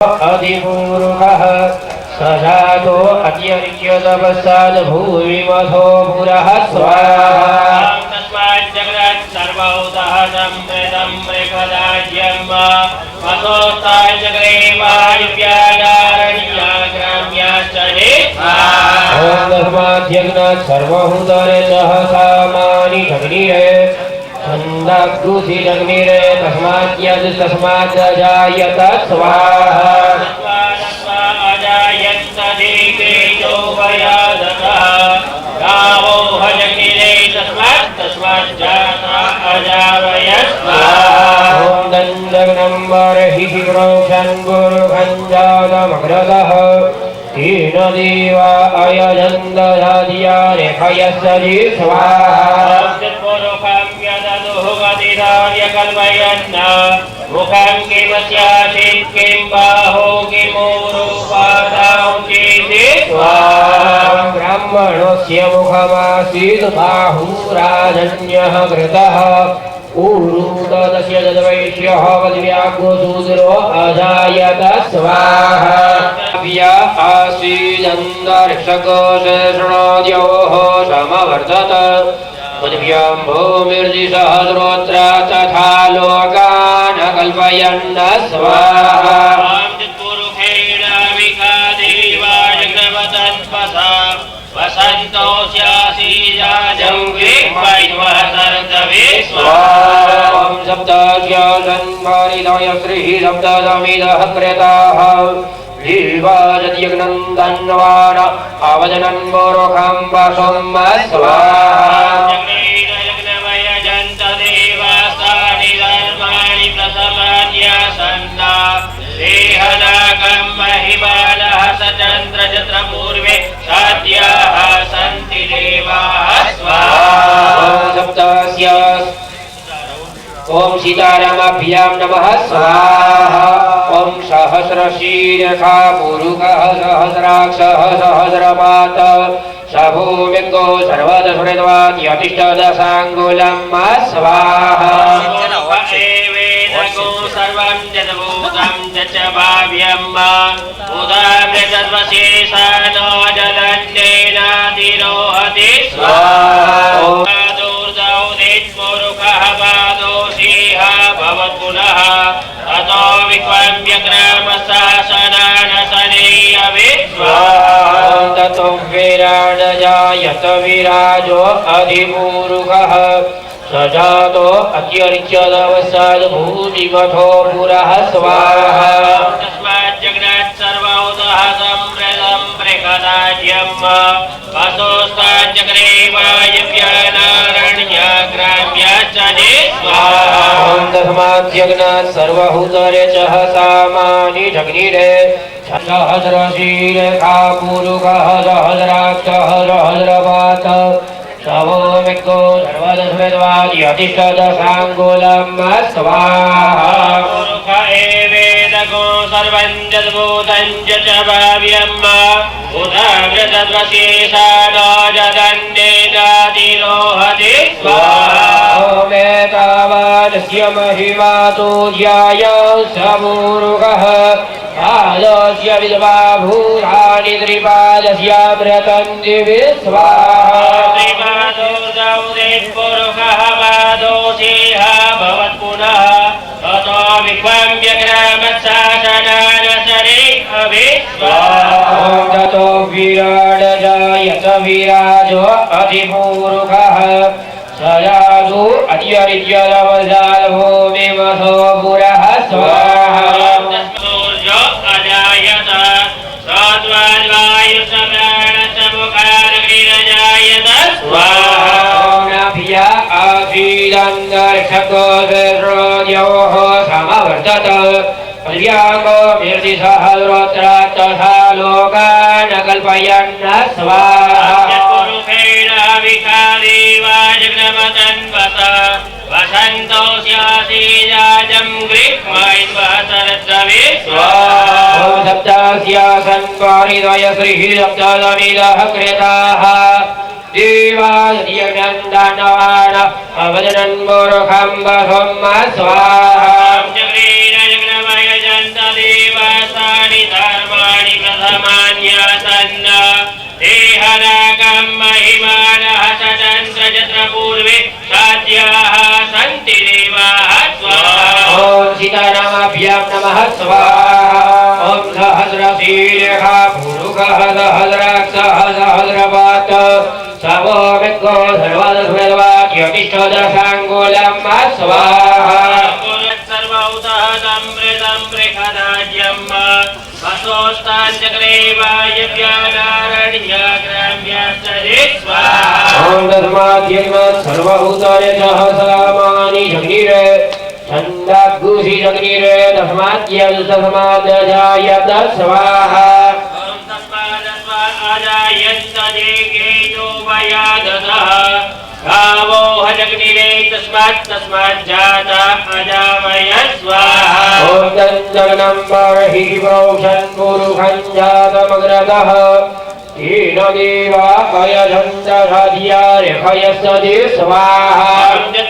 अधिपूरुकः सजातो अत्यरिच्यतपस्साद् भूमिमथो पुरः स्वाहा तस्मात् जगत् सर्वभूतः सम्प्रेतं मृगदाज्यं मथोस्ताय जगरे वायुव्यादारण्या ग्राम्याश्च ॐ तस्माद्यज्ञात् सर्वभूतरेतः सामानि अग्निरे छन्दग्निरे तस्मात् जायत स्वाहा अजायन्त देवेशो वयादतः गावो हजगिरे तस्मात् जाता अजावयत् स्वाहा ॐ दण्डग्नं बर्हिः प्रोक्षन् गुरुभञ्जातमग्रतः तीन देवा अयजन्त धादिया रेखयस्सरि स्वाहा कल्पयन् मुखं किमस्यासीत् किं बाहो किमूरुपादां चेति ब्राह्मणस्य मुखमासीत् बाहुराजन्यः कृतः ऊरुदस्य तद्वैश्यः वद्व्याघ्रशूद्रो अजायत स्वाहा आसीदन्तरिक्षकोशेषणोद्योः समवर्धत पृथिव्यां भूमिर्दिशहस्रोत्रा तथा लोकान् कल्पयन् स्वाहा वसन्तो स्यासीजाजं ग्रीक्मैन्वहसर्तवे स्वाहा सप्तज्ञानन्मानिदय श्रीः सप्तदमिदः कृताः लीवाजत्यग्नं धन्वान अवजनन् मोरोखं वसुं स्वाहा पूर्वे साध्याः सन्ति देवाः स्वाहा ॐ सीतारामाभ्यां नमः स्वाहा ॐ सहस्रशीर्षा पुरुषः सहस्राक्षः सहस्रपात सभूमिको सर्वदशृतवान् यतिष्ठदशाङ्गुलं स्वाहा सर्वं जगभूतं च भाव्यं उदामृतद्वशेषानो जलन्नेनातिरोहति स्वाहा दूर्दौदित्मुरुखः पादोषीः भवत्पुनः ततो विक्वम्यग्रामशासनानशनेयवे स्वाहा ततो विराजजायत विराजो अधिपूरुकः सजातो अत्यरिच्यतपस्साद् भूमिमथो पुरः स्वाहा तस्मात् जगत् सर्वभूतः सम्प्रेतं मृगदाज्यं वसोस्तात् जगरे वायुव्यादारण्या ग्राम्याश्च स्वाहा तस्मात् जगत् सर्वभूतरेतः सामानि जग्निरे सहस्रशीर्षा पुरुषः सहस्राक्षः सहस्रपात सभूमिको सर्वदशृतवान् यतिष्ठदशाङ्गुलं स्वाहा पुरुष एवेदको सर्वं जगभूतं च भाव्यं उदामृतद्वशेषानो जलन्नेनातिरोहति स्वाहा ओमेतावानस्य महिमातो ध्यायां स पुरुषः पादस्य विद्वा भूतानि त्रिपादस्यामृतं दिवि स्वाहा पुरुषः पादोषीः भवत्पुनः ततो विक्वम्यग्रामशासनानशने अभि स्वाहा ततो विराजजायत विराजो अधिपूरुकः सजातो अत्यरिच्यतपस्साद् भूमिमथो पुरः स्वाहा आसीदन्तरिक्षकोशेषणोद्योः समवर्धत पृथिव्यां भूमिर्दिशहस्रोत्रा तथा लोकान् कल्पयन् स्वाहा वसन्तो स्यासीजाजं ग्रीक्मैन्वहसर्तवे स्वाहा सप्तस्यासन्वानिदय श्रीः सप्तदमिदः कृताः देवादियनन्दनवान अवजनन् मोरुखं वसुं स्वाहा देवासानि धर्माणि प्रथमान्यासन् देहनागं महिमानः सचन्द्रजत्रपूर्वे साध्याः सन्ति देवाः स्वाहा। ॐ सीतारामाभ्यां नमः स्वाहा। ॐ सहस्रशीर्षः पुरुषः सहस्राक्षसहस्रपात् सवो विद्गो सर्वदशवाक्यतिष्ठदशाङ्गुलं स्वाहा। सर्वौतहदमृतं बृहदाज्यं वसोस्ताञ्चक्रे वायव्यानारण्याग्राम्यास्तदे स्वाहा। ॐ तस्माद्यन्मत् सर्वभूतानि सहस्रामानि जग्निरे छन्दागुषि जग्निरे तस्माद्यजायत स्वाहा। ॐ तस्मादजायन्त देगेयो वयादतः गावो हजग्निरे तस्माज्जाता अजामय स्वाहा। ॐ तञ्जगनं बर्हि प्रोक्षन् पुरुषं जातमग्रतः तेन देवा अयजन्तधार्यार्हयस्तदे स्वाहा।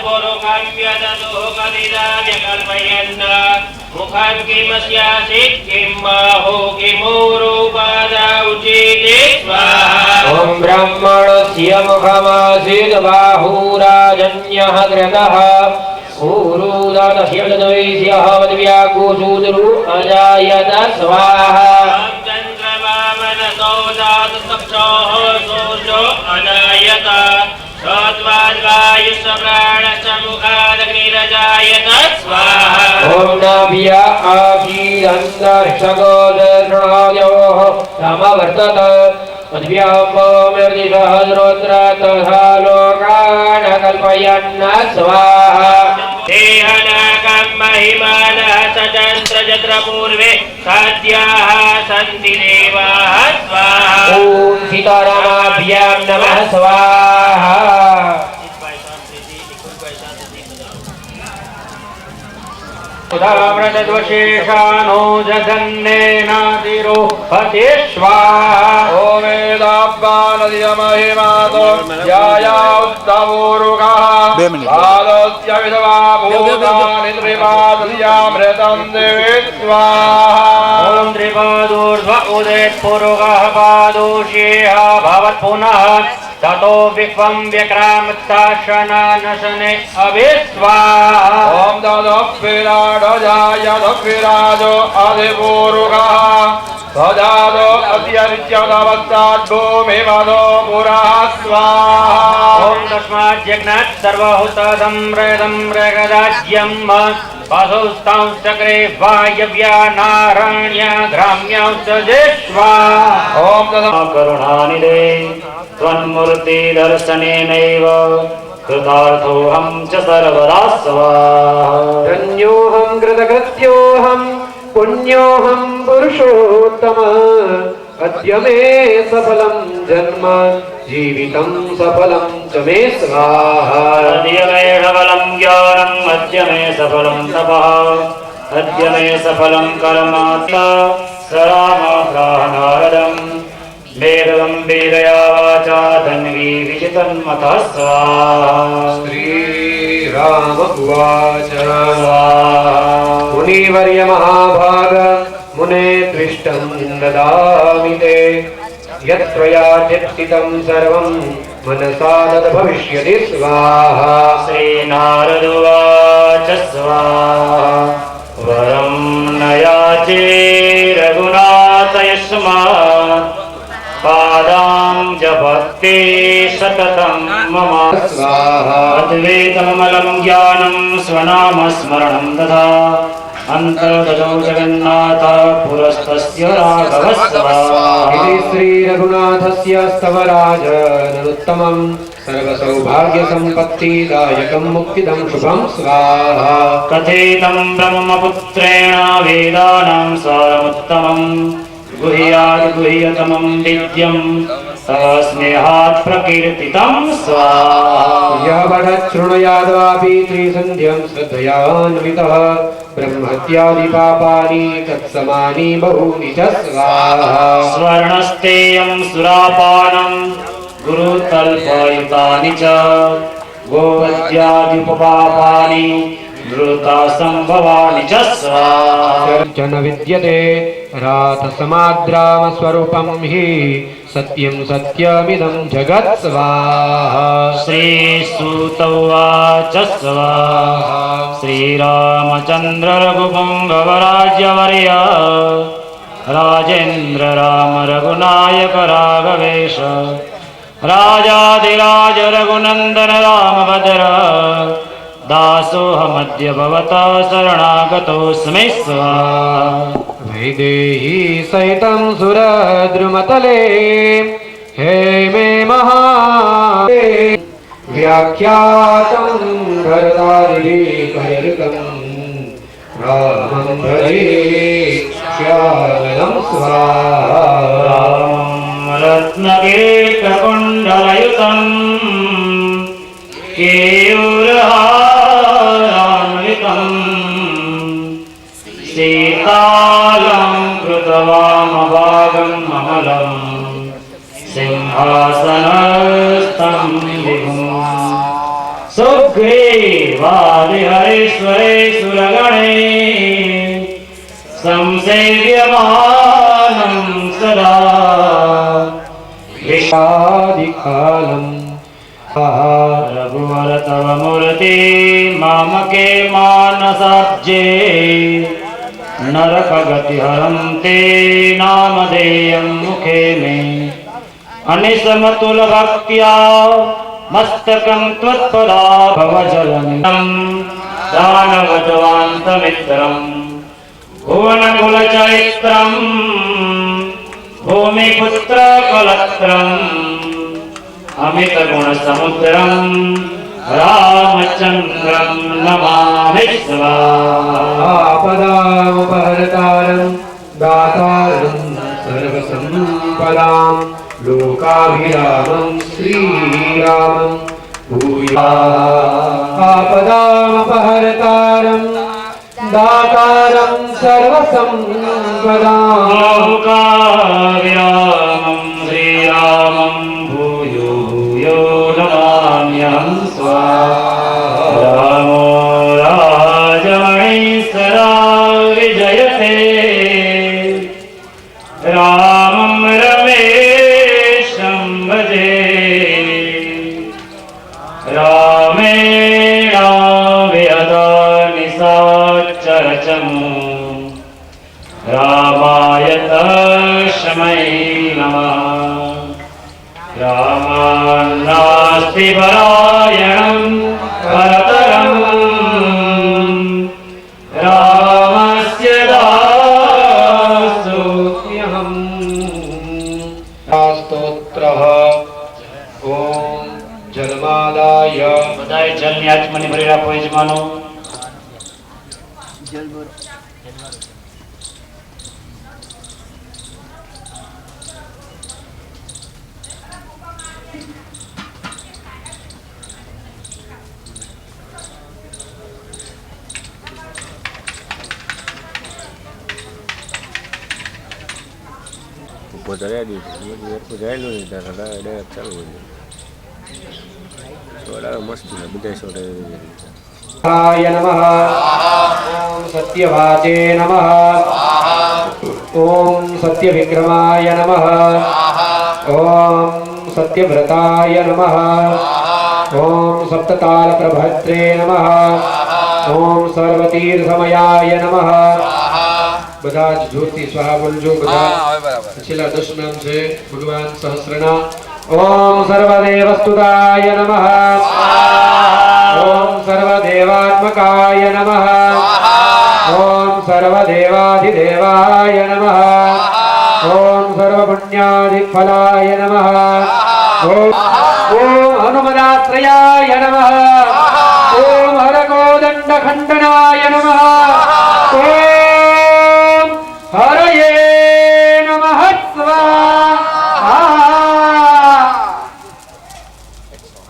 पुरुषं व्यदलोकविदाव्यकल्पयन् मुखं किमस्यासीत् किं बाहो किमूरुपादा उचेते स्वाहा। ॐ ब्राह्मणस्य मुखमासीत् बाहुराजन्यः कृतः ऊरुदतस्य द्वैस्यः व्याकुशूद्रु अजायत स्वाहा। चन्द्रवामनसौदातसक्षोः सूर्यो अजायत प्राणसमुखादग्निरजायत स्वाहा। ॐ नाभ्य आशीरन्तरिक्षगोदर्शणायोः समवर्तत पद्भ्यामृतिसहस्रोत्र तथा लोकान् कल्पयन् स्वाहा। देहनागं महिमानः सचन्द्रजत्रपूर्वे साध्याः सन्ति देवाः स्वाहा। ॐ सीतारामाभ्यां नमः स्वाहा। उदाव्रतद्वशेषानो जगन्नेनादिरो हते स्वाहा। ॐ वेदाब्बानदियमहिमातो याया उत्तमोरुगः पादस्य विधवा भूतानि त्रिपादस्यामृतं देवे स्वाहा। ॐ त्रिपादोर्ध्व उदेत्पुरुगः पादोषेह भवत् पुनः ततो विश्वं व्यक्रामत्ताशनानशने अविस्वाहा। ॐ तदोऽप्विराडजायदोऽप्विराजो अधिपूरुगः तदादो अत्यरिच्यदवस्ताद्भूमिमदो पुरः स्वाहा। ॐ तस्माज्जग्नात् सर्वहुतदं मृदं मृगदाज्यं पशुस्तांश्चक्रे वायव्यानारण्याग्राम्यांस्तदे स्वाहा। ॐ करुणानिधे त्वन्मूर्ति दर्शनेनैव कृतार्थोऽहं च सर्वदा स्वाहा। धन्योऽहं कृतकृत्योऽहं पुण्योऽहं पुरुषोत्तम अद्य मे सफलं जन्म जीवितं सफलं च मे स्वाहा। अद्य मे सफलं ज्ञानम् अद्य मे सफलं तपः अद्य मे सफलं कर्म स रामग्राहनारदम् वेदं वेदया वाचा धन्वी विजितन्मतः स्वाहा। श्रीराम उवाच मुनिवर्य महाभाग मुने दृष्टं ददामि ते यत्त्वया चित्तितं सर्वं मनसा तद्भविष्यति स्वाहा। श्रीनारद उवाच स्वाहा। वरं न याचे रघुनाथ यस्मात् पादां जपते सततं मम स्वाहा। अद्वैतमलं ज्ञानं स्वनामस्मरणं तथा अन्तर्गतो जगन्नाथ पुरस्तस्य राघवः स्वाहा। इति श्रीरघुनाथस्य स्तवराजननुत्तमं सर्वसौभाग्यसम्पत्तिदायकं मुक्तिदं शुभं स्वाहा। कथेतं ब्रह्मपुत्रेण वेदानां सारमुत्तमम् गुह्यात् गुह्यतमं विद्यं स्नेहात् प्रकीर्तितं स्वाहा। यः पठत् शृणुयाद्वापि त्रिसन्ध्यं श्रद्धयान्वितः ब्रह्मत्यादि पापानि तत्समानि बहूनि च स्वाहा। स्वर्णस्तेयं सुरापानं गुरुतल्पयुतानि च गोवद्यादि पापानि नृतासंभवानि च स्वाहा च न विद्यते रातसमाद्राम स्वरूपं हि सत्यं सत्यमिदं जगत् स्वाहा श्रीसूत उवाच स्वाहा श्रीरामचन्द्र रघुपुङ्गवराज्यवर्य राजेन्द्र राम रघुनायक राघवेश राजाधिराज रघुनन्दन रामभद्र दासोऽहमद्य भवता शरणागतोऽस्मि स्वाहा वैदेही सहितं सुरद्रुमतले हे मे महा व्याख्यातं भरतादिकैर्कं रामं भजे श्यामलं स्वाहा रत्नकिरीटकुण्डलयुतं केयूरहारान्वितं सीतालङ्कृतवामभागम् अमलं सिंहासनस्थं विभुम् सुग्रीवादिहरेश्वरेश्वरगणे संसेव्यमानं सदा विषादिकालम् रघुवर तव मूर्ति मामके मानसाब्जे नरकगतिहरं ते नामधेयं मुखे मे अनिशमतुलभक्त्या मस्तकं त्वत्पदाभवजलनितं दानवजवान्तमित्रं भुवनकुलचरित्रं भूमिपुत्रकलत्रम् अमितगुणसमुद्रं रामचन्द्रं नमामि स्वाहा आपदामुपहर्तारं दातारं सर्वसम्पदां लोकाभिरामं श्रीरामं भूया आपदामुपहर्तारं दातारं सर्वसम्पदां लोकाभिरामं श्रीरामं भूयो भूयो नमाम्यहं स्वाहा रामो राजमणीसरा विजयते रामं रमेशं भजे रामेण विहता निशाचरचमू रामाय तस्मै नमः रामान्नास्ति परायणं परतरं रामस्य दासोऽहम् स्तोत्रः ॐ जलमालाय बधाई जल न्याचमनि भरेला यजमानो Putaré di putaré lu ni dah ada calu ni. Soalnya mesti lah benda soalnya. आय नमः ॐ सत्यवाचे नमः ॐ सत्यविक्रमाय नमः ॐ सत्यव्रताय नमः ॐ सप्ततालप्रभत्रे नमः ॐ सर्वतीर्थमयाय नमः બધા જ જોરથી સ્વાહા બોલજો બધા છેલ્લા 10 નામ છે ભગવાન સહસ્રના ઓમ સર્વદેવસ્તુતાય નમઃ ओम सर्वदेवात्मकाय नमः ओम सर्वदेवाधिदेवाय नमः ओम सर्वपुण्याधिफलाय नमः ओम हनुमदात्रयाय नमः ओम हरकोदण्डखण्डनाय नमः ओम हरये नमः स्वाहा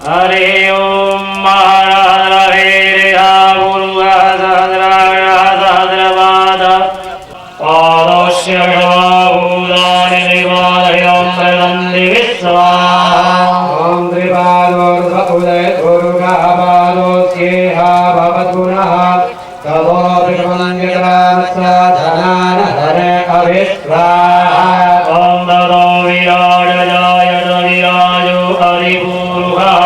हरे ओम ओम त्रिपादोर्ध्व उदय दुर्गा पादोस्येहा भवतु नः ॐ ततो विराजयाय विराजो हरिपूरुषः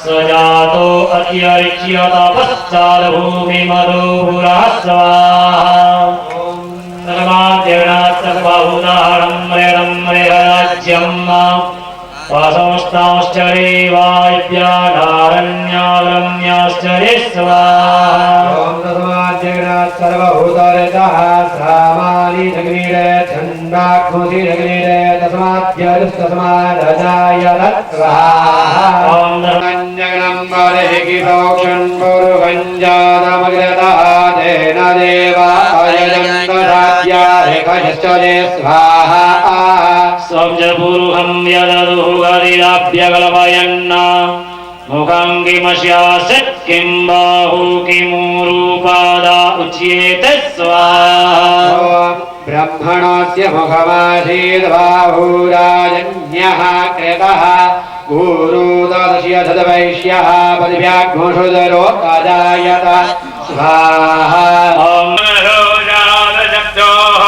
स जातो अत्यरिच्यत पश्चाद्भूमिमधुपुरः स्वाहा सर्वाद्यगणात् सर्वभूताहं मृदं मृगराज्यम् वासंस्तांश्च देवाद्यानारण्यागम्याश्च स्वाहा ॐ तस्माद्यग्नात् सर्वभूतरितः सामानि जग्नीरे छन्दाग्मुसि जग्नीरे तस्माद्यजुस्तस्मादजायत स्वाहा ॐ धर्मञ्जग्नं वरेकितोक्षन् पुरुगञ्जातमग्रतः तेन देवायजन्तधाद्यारेकश्च स्वाहा स्वब्जपुरुहं यददुः गरिराभ्यकल्पयन् मुखं किमस्यासत् किं बाहु किमूरुपादा उच्येते स्वाहा ब्रह्मणोऽस्य मुखमासीद्बाहुराजन्यः कृतः गुरुदर्श्य तद्वैश्यः पदव्याघोषोदरो अजायत स्वाहा ॐ रोजालशब्दोः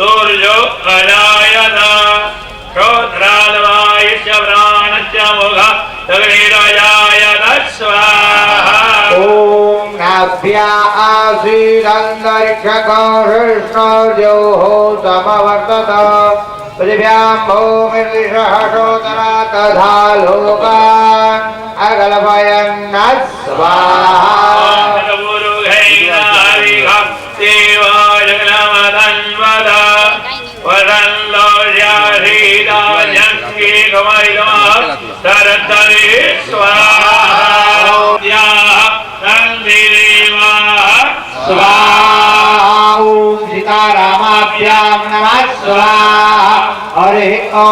सूर्यो अजायत श्रोत्राद्वायुश्च प्राणश्च मुखः तग्निरजायत स्वाहा ॐ नाभ्या आसीदन्तरिक्षकोष्णोर्योः समवर्तत पृथिव्यां भूमिर्दिशोदरा तथा लोकान् अकल्पयन् स्वाहा सीतारामाभ्यां नमः स्वाहा हरि ॐ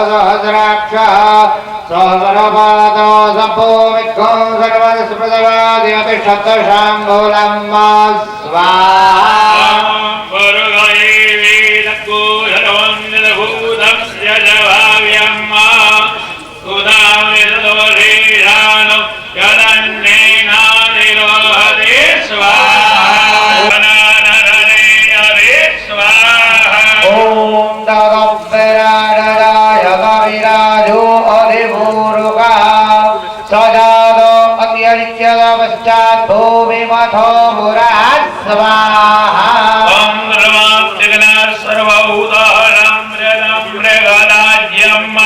सहस्राक्षः सहस्रपादो सम्भूमिको सर्वस्पृतवादिशतशाङ्गुलं स्वाहा भूमिमथो मुरात् स्वाहा सर्वभूतानां मृगराज्यम्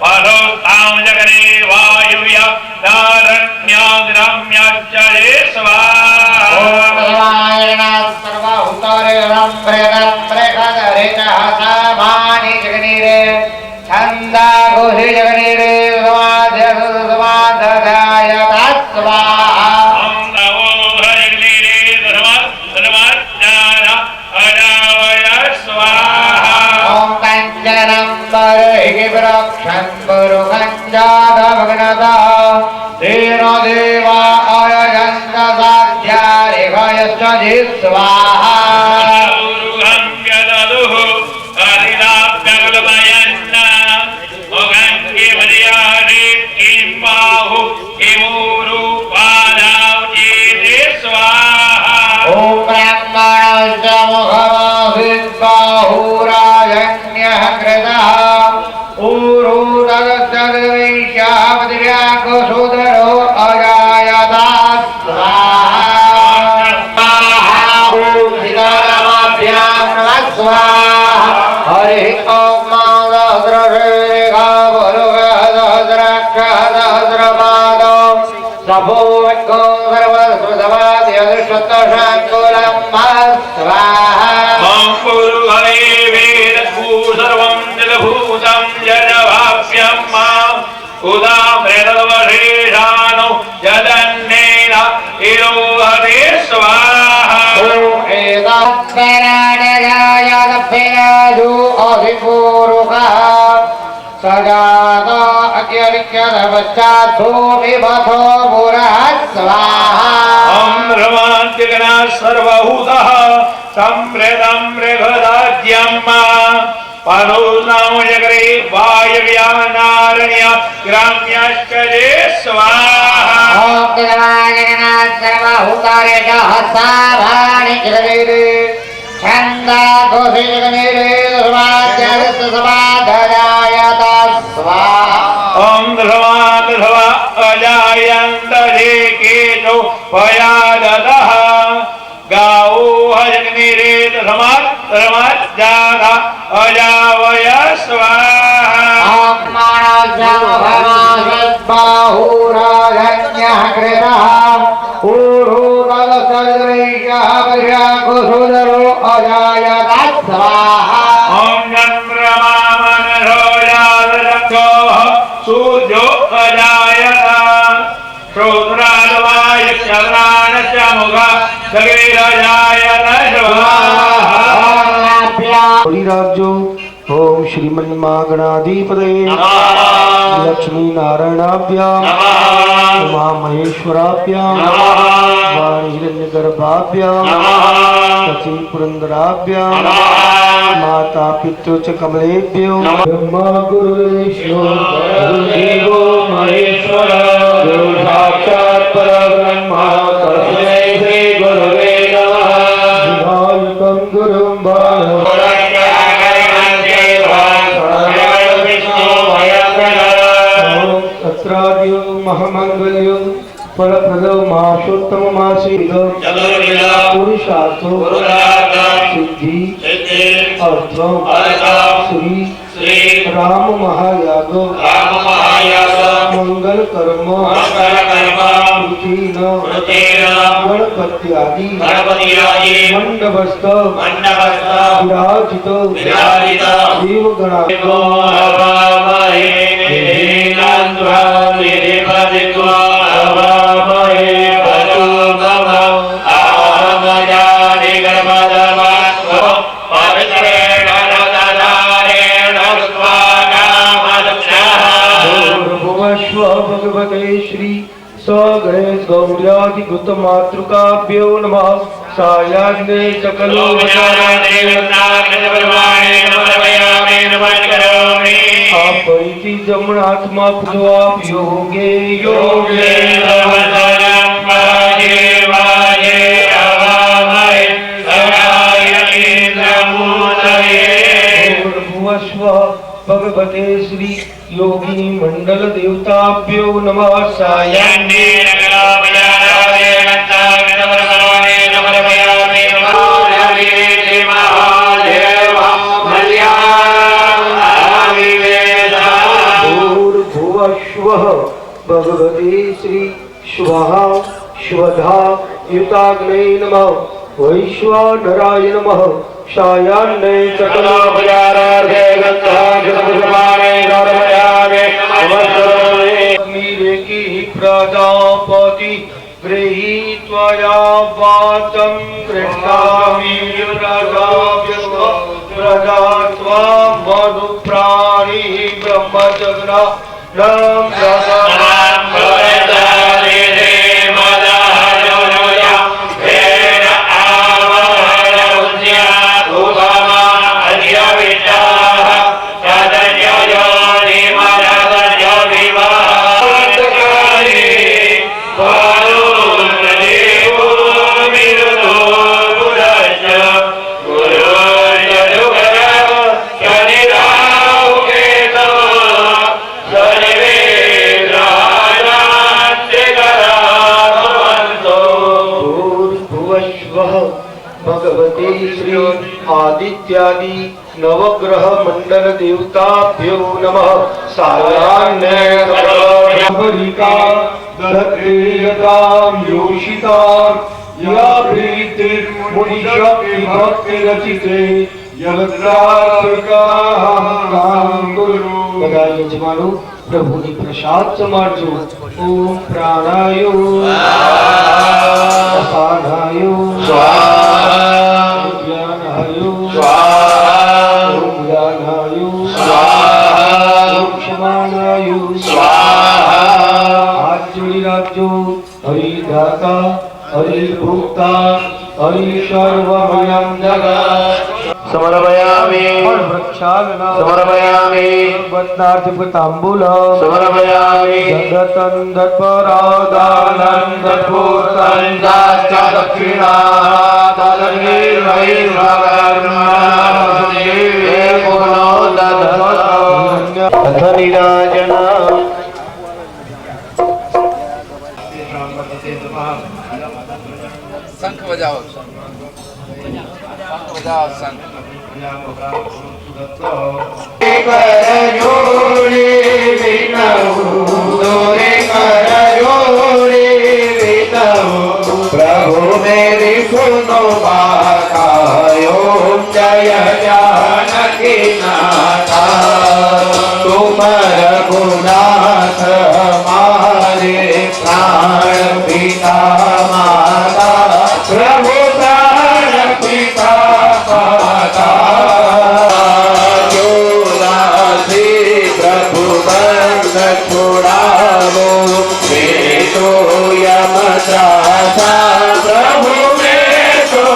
परोक्तां जगने वायुव्य नारण्याग्राम्याच्च स्वाहा सर्वभूतरितं मृदं मृगधरितः सामानि जगनीरे छन्दाघोषि जगनीरे समाधायत स्वाहा ॐ कञ्चनं वरहिवृक्षं पुरुगञ्जातमग्नतः तेन देवा अयजन्त साध्यारिभयश्च स्वाहा ॐ ब्रह्मणस्य मुखमासीद्बाहुराजन्यः कृतः ऊरुदर्शद्वैश्यः पदव्याघोषोदरो अजायत स्वाहा ॐ सीतारामाभ्यां नमः स्वाहा हरि ॐ सहस्राक्षः सभूमिको सर्वस्पृतवादिशतशाङ्गुलं स्वाहा सर्वं जलभूतं जलभाव्यम् उदामृतवशेषानो जदन्नेन इरोहते स्वाहा एतत्पराणयायदभ्यराजो अधिपूरुकः सजात अत्यरिक्यपश्चाद्भूमिमथो मुरः स्वाहा ॐ सर्वभूतः सम्प्रेतं मृगराज्यम् पानो नाम जगरे वायव्यानारण्य ग्राम्याश्च जे स्वाहा ओम जगन्नाथ सर्वभूतार्य च हस्ताभाणि जगदेरे छन्दा घोषे जगनेरे धर्माद्यागस्त समाधरायत स्वाहा ओम धर्मा अजायन्त जे केतो भयादतः गाओ हजग्निरे धर्मात् जाता अजावय स्वाहा ओम मानवजन्मभवासद्बाहुराजन्यः कृतः पूर्वोदसद्रैकः वर्षाकुसुदरो अजायत स्वाहा ओम चन्द्रमा मनसो जातरक्षोः सूर्यो अजायत श्रोत्रादवायुश्च प्राणश्च मुखः सगैरजायत स्वाहा हरिराज्यो ओम श्रीमन्मागणाधिपतये लक्ष्मी नारायणाभ्याम उमा महेश्वराभ्याम वाणिहिरण्यगर्भाभ्याम सची पुरंदराभ्याम माता पितृ च कमलेभ्यो ब्रह्मा गुरुदेवो गुरुदेवो महेश्वर गुरु साक्षात् परब्रह्म तस्मै श्री गुरवे नमः विनायकं गुरुं बाणं अत्राद्यो महामंगल्यो परप्रदो मासोत्तम मासीदो पुरुषार्थो सिद्धि अर्थो श्री राम महायागो मंगल कर्म गणपत्यादि मंडपस्थ विराजितो देवगणा भगवते श्री सगणेश गौर्याधिकृत मातृकाभ्यो नमः सायान्ने सकलो अपरिति जमनात्मा पुजवाप योगे योगे भगवते श्री योगी मंडल देवताभ्यो नमः सायान्ने भूर्भुवस्वः भगवते श्री स्वाहा स्वधा युताग्ने नमः वैश्वानराय नमः सायान्ने सकलाभयारार्धे गन्धाग्रसमाने गौरवयामे नमस्करोमि अग्निरेकी प्रजापति गृहीत्वया वाचं गृह्णामि प्रजात्वा मनुप्राणी ब्रह्मजगना नम भगवते श्री आदित्यादि नवग्रह मंडल देवताभ्यो नमः सायान्ने सकलभरिका दत्तेयतां योषितां या प्रीतिर्मुनिशक्ति भक्तिरचिते यज्ञात्मकां प्रभुनि प्रसाद समार्जो ओम प्राणायो अपानायो स्वाहा ज्ञानायो स्वाहा ओम ज्ञानायो स्वाहा ओम क्षमानायो स्वाहा हाथ जोड़ी राखो हरि दाता हरि भोक्ता सर्वमयं जगत् समर्पयामि वृक्षालना समर्पयामि बद्धाधिपताम्बूलं समर्पयामि जगतं दत्परादानं दत्पूर्तं दाश्च दक्षिणा अथ नीराजना शंख बजाओ शंख प्रभु मेरी सुनो बाकायो जय जानकी नाथा तुम रघुनाथ हमारे प्राण पिता माता प्रभु प्राण पिता माता जो राधे प्रभु बंद छुड़ावो वे तो यम त्रासा प्रभु में तो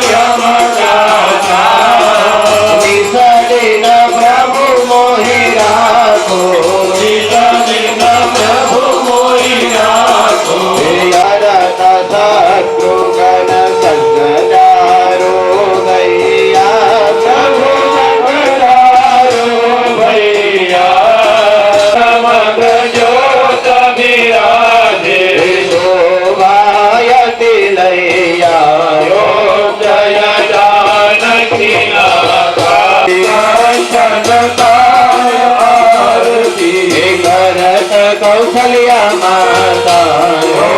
यम त्रासा निसदिन प्रभु मोहि राखो निसदिन प्रभु मोहि राखो हरत शत्रुघ्न संगदारो गैया प्रभु संगदारो भैया समग ज्योत विराजे शोभायति लैया यो जय जानकी नाथा आरती करत कौशल्या माता यो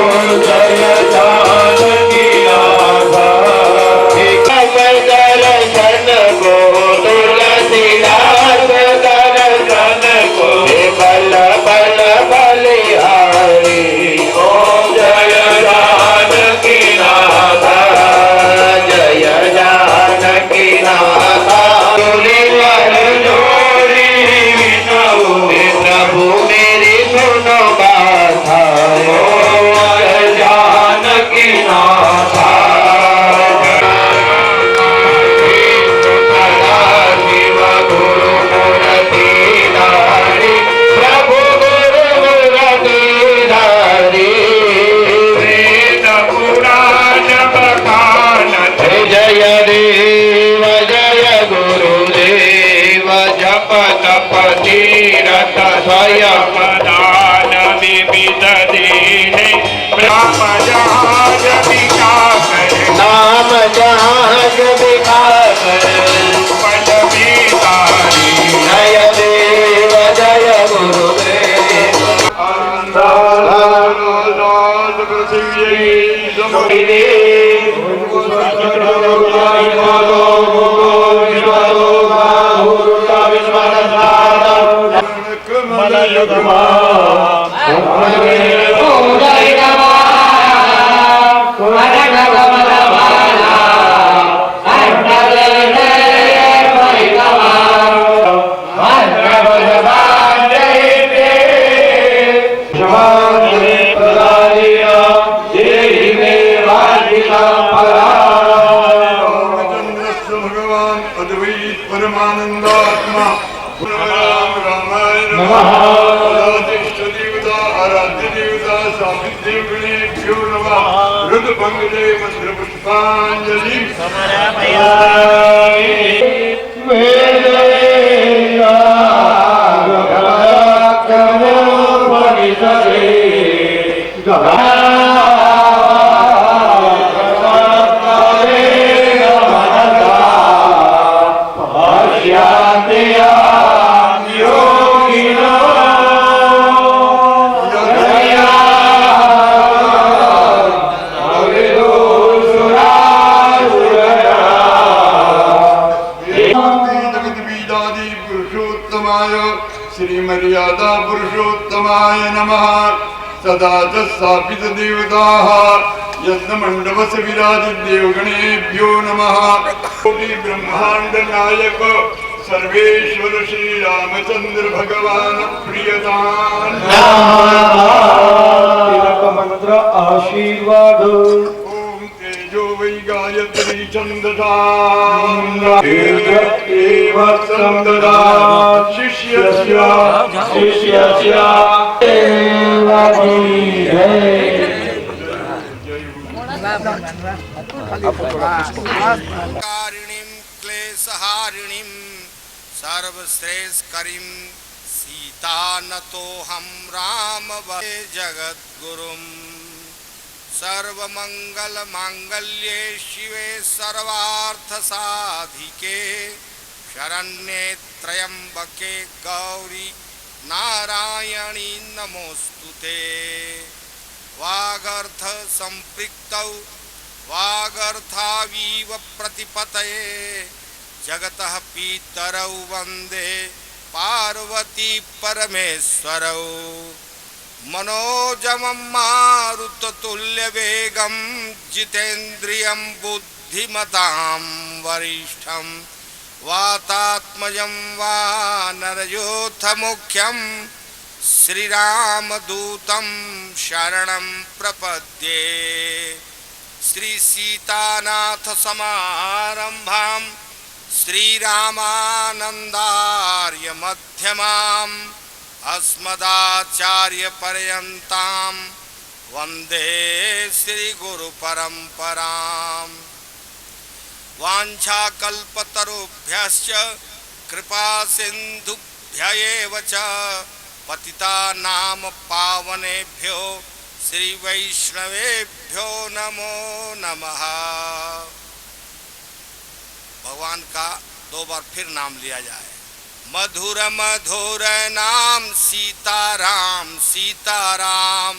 जय जानकी नाथा दर्शन को तुलसीदास दर्शन को बल बल बलिहारी ओ जय जानकी नाथा जय जानकी नाथा जोड़ी विनऊ प्रभु मेरी सुनो गाथा ओ जय जानकी नाथा शिव गुरु मूर्ति धारी प्रभु गुरु मूर्ति धारी वेद पुराण बखान जय देव जय गुरुदेव जप तप तीरथ स्वयं दान विविध दीने ब्रह्म जहाज विकास नाम जहाज विकास जय देव जय गुरुदेव भगवान अद्वैत परमानंदात्मा राम रामाय नमः देवता आराध्य देवता सावित्री गणेभ्यो नमः रुद्र पंकजे मंत्र पुष्पांजलि श्रीमर्यादा पुरुषोत्तमाय नमः सदा च स्थापित देवताः यज्ञ मंडपस विराजित देवगणेभ्यो नमः कोटि ब्रह्मांड नायक सर्वेश्वर श्री रामचंद्र भगवान प्रियदान मंत्र आशीर्वाद ओम तेजो वै गायत्री छन्दसा एव संददा शिष्यस्य शिष्यस्य कारिणीं क्लेशहारिणीं सर्वश्रेष्ठकरीं सीतानतोऽहं राम वन्दे जगद्गुरुम् सर्वमङ्गलमाङ्गल्ये शिवे सर्वार्थसाधिके शरण्ये त्र्यम्बके गौरी नारायणी नमोऽस्तुते वागर्थ संपृक्तौ वागर्थावीव प्रतिपतये जगतः पितरौ वन्दे पार्वती परमेश्वरौ मनोजमं मारुततुल्यवेगं जितेन्द्रियं बुद्धिमतां वरिष्ठं वातात्मजं वानरयोथमुख्यं श्रीरामदूतं शरणं प्रपद्ये श्रीसीतानाथ समारम्भां श्रीरामानन्दार्य मध्यमाम् अस्मदाचार्यपर्यन्तां वन्दे श्रीगुरुपरम्पराम् वाञ्छाकल्पतरुभ्यश्च कृपासिन्धुभ्य एव च पतितानां पावनेभ्यो श्रीवैष्णवेभ्यो नमो नमः। भगवान का 2 बार फिर नाम लिया जाए। मधुर मधुर नाम सीताराम सीताराम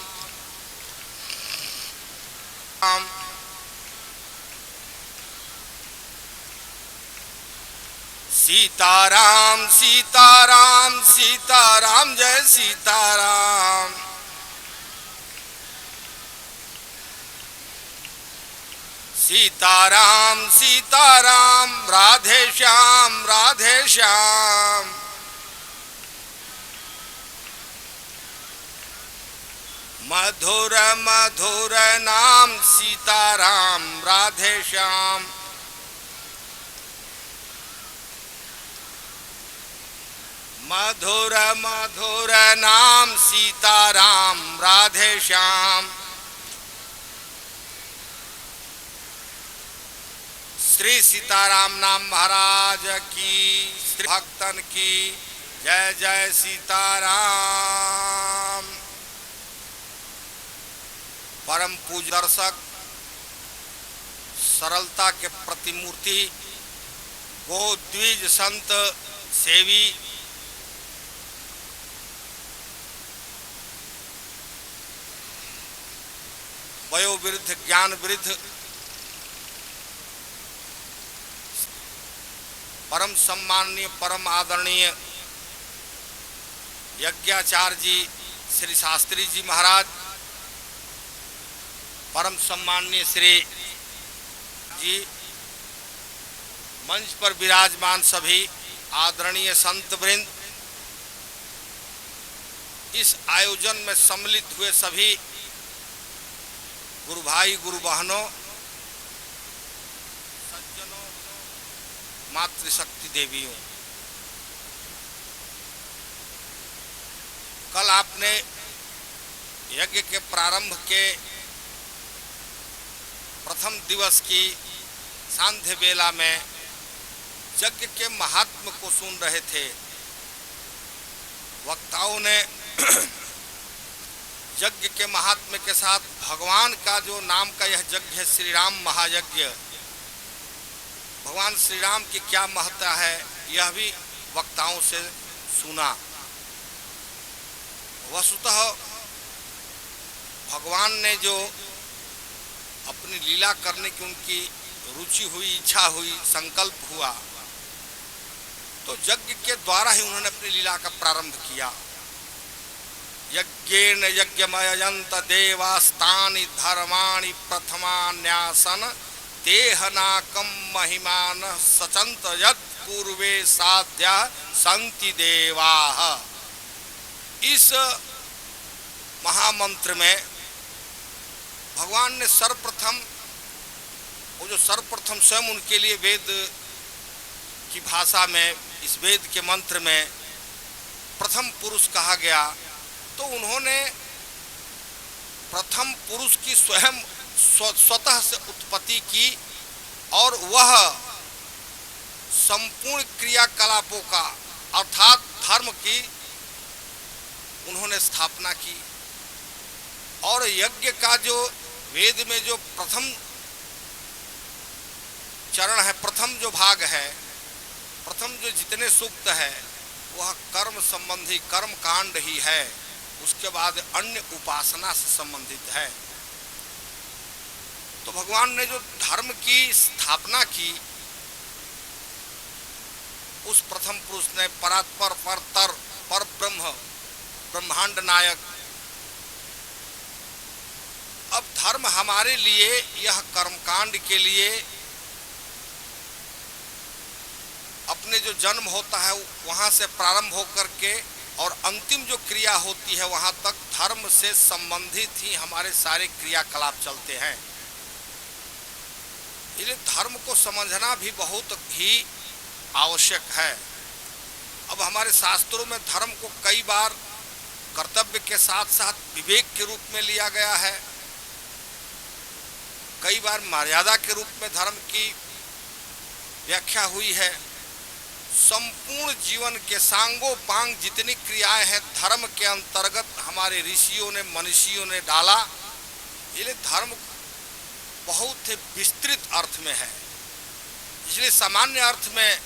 सीताराम सीताराम सीताराम जय सीताराम। सीताराम सीताराम राधे श्याम राधे श्याम। मधुर मधुर नाम सीताराम राधे श्याम। मधुर मधुर नाम सीताराम राधे श्याम। श्री सीताराम नाम महाराज की, श्री भक्तन की जय जय सीताराम। परम पूज्य दर्शक, सरलता के प्रतिमूर्ति, गोद्विज संत सेवी, वयोवृद्ध ज्ञान वृद्ध, परम सम्माननीय परम आदरणीय यज्ञाचार्य जी श्री शास्त्री जी महाराज, परम सम्माननीय श्री जी, मंच पर विराजमान सभी आदरणीय संत वृंद, इस आयोजन में सम्मिलित हुए सभी गुरु भाई गुरु बहनों, सज्जनों, मातृशक्ति देवियों, कल आपने यज्ञ के प्रारंभ के प्रथम दिवस की सांध्य बेला में यज्ञ के महात्म को सुन रहे थे। वक्ताओं ने यज्ञ के महात्म्य के साथ भगवान का जो नाम का यह यज्ञ है, श्री राम महायज्ञ, भगवान श्री राम की क्या महत्ता है यह भी वक्ताओं से सुना। वस्तुतः भगवान ने जो अपनी लीला करने की उनकी रुचि हुई, इच्छा हुई, संकल्प हुआ, तो यज्ञ के द्वारा ही उन्होंने अपनी लीला का प्रारंभ किया। यज्ञेन यज्ञमयंत देवास्तानि धर्माणि प्रथमान्यासन तेहनाकम महिमान सचंत यत् पूर्वे साध्या संति देवाः। इस महामंत्र में भगवान ने सर्वप्रथम वो जो सर्वप्रथम स्वयं उनके लिए वेद की भाषा में, इस वेद के मंत्र में प्रथम पुरुष कहा गया, तो उन्होंने प्रथम पुरुष की स्वयं स्वतः से उत्पत्ति की और वह संपूर्ण क्रियाकलापों का अर्थात धर्म की उन्होंने स्थापना की। और यज्ञ का जो वेद में जो प्रथम चरण है, प्रथम जो भाग है, प्रथम जो जितने सूक्त है वह कर्म संबंधी कर्म कांड ही है, उसके बाद अन्य उपासना से संबंधित है। तो भगवान ने जो धर्म की स्थापना की, उस प्रथम पुरुष ने परात्पर परतर पर ब्रह्म ब्रह्मांड नायक। अब धर्म हमारे लिए, यह कर्मकांड के लिए अपने जो जन्म होता है वहां से प्रारंभ होकर के और अंतिम जो क्रिया होती है वहां तक धर्म से संबंधित ही हमारे सारे क्रियाकलाप चलते हैं। इसलिए धर्म को समझना भी बहुत ही आवश्यक है। अब हमारे शास्त्रों में धर्म को कई बार कर्तव्य के साथ साथ विवेक के रूप में लिया गया है, कई बार मर्यादा के रूप में धर्म की व्याख्या हुई है। संपूर्ण जीवन के सांगोपांग जितनी क्रियाएं हैं धर्म के अंतर्गत हमारे ऋषियों ने, मनीषियों ने डाला। इसलिए धर्म बहुत ही विस्तृत अर्थ में है। इसलिए सामान्य अर्थ में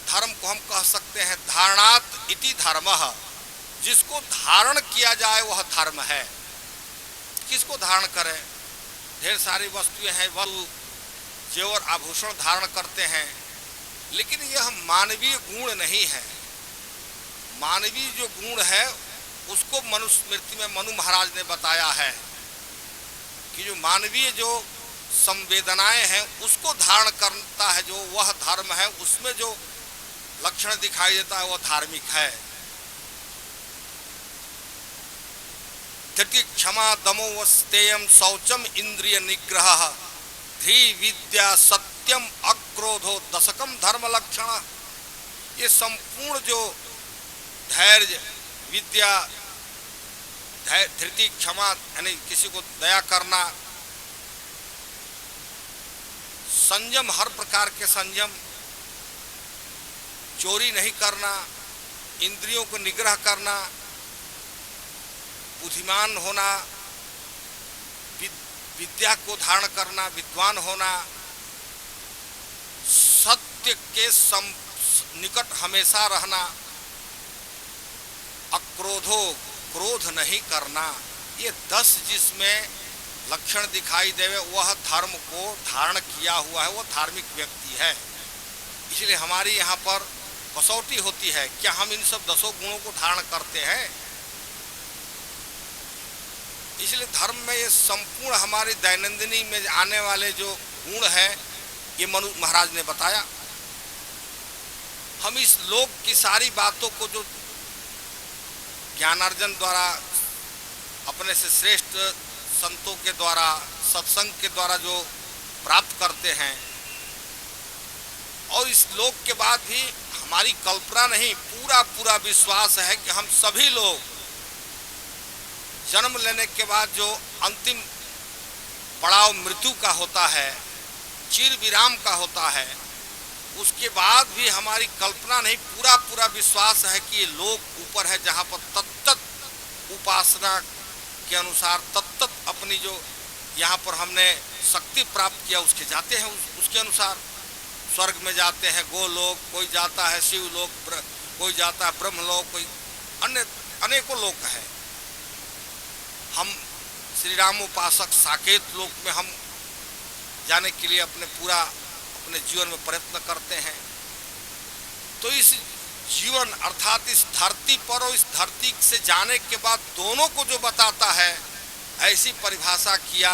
धर्म को हम कह सकते हैं धारणात इति धर्मः, जिसको धारण किया जाए वह धर्म है। किसको धारण करें? ढेर सारी वस्तुएं हैं, वल जेवर आभूषण धारण करते हैं, लेकिन यह मानवीय गुण नहीं है। मानवीय जो गुण है उसको मनुस्मृति में मनु महाराज ने बताया है कि जो मानवीय जो संवेदनाएं हैं उसको धारण करता है, जो वह धर्म है, उसमें जो लक्षण दिखाई देता है वह धार्मिक है। धृति क्षमा दमो वस्तेयम शौचम इंद्रिय निग्रह धी विद्या सत्यम अक्रोधो दशकम धर्म लक्षण। ये संपूर्ण जो धैर्य, विद्या, धृति, क्षमा यानी किसी को दया करना, संयम, हर प्रकार के संयम, चोरी नहीं करना, इंद्रियों को निग्रह करना, बुद्धिमान होना, विद्या को धारण करना, विद्वान होना, सत्य के निकट हमेशा रहना, अक्रोधो, क्रोध नहीं करना, ये 10 जिसमें लक्षण दिखाई देवे वह धर्म को धारण किया हुआ है, वह धार्मिक व्यक्ति है। इसलिए हमारी यहाँ पर कसौटी होती है, क्या हम इन सब 10 गुणों को धारण करते हैं? इसलिए धर्म में ये संपूर्ण हमारी दैनंदिनी में आने वाले जो गुण है ये मनु महाराज ने बताया। हम इस लोक की सारी बातों को जो ज्ञानार्जन द्वारा, अपने से श्रेष्ठ संतों के द्वारा, सत्संग के द्वारा जो प्राप्त करते हैं, और इस लोक के बाद भी हमारी कल्पना नहीं, पूरा विश्वास है कि हम सभी लोग जन्म लेने के बाद जो अंतिम पड़ाव मृत्यु का होता है, चिर विराम का होता है, उसके बाद भी हमारी कल्पना नहीं, पूरा विश्वास है कि ये लोक ऊपर है जहाँ पर तत्त उपासना के अनुसार तत्त अपनी जो यहाँ पर हमने शक्ति प्राप्त किया उसके जाते हैं, उसके अनुसार स्वर्ग में जाते हैं, गोलोक, कोई जाता है शिवलोक, कोई जाता है ब्रह्मलोक, कोई अन्य अनेकों लोक है। हम श्री राम उपासक साकेत लोक में हम जाने के लिए अपने जीवन में प्रयत्न करते हैं। तो इस जीवन अर्थात इस धरती पर और इस धरती से जाने के बाद दोनों को जो बताता है, ऐसी परिभाषा किया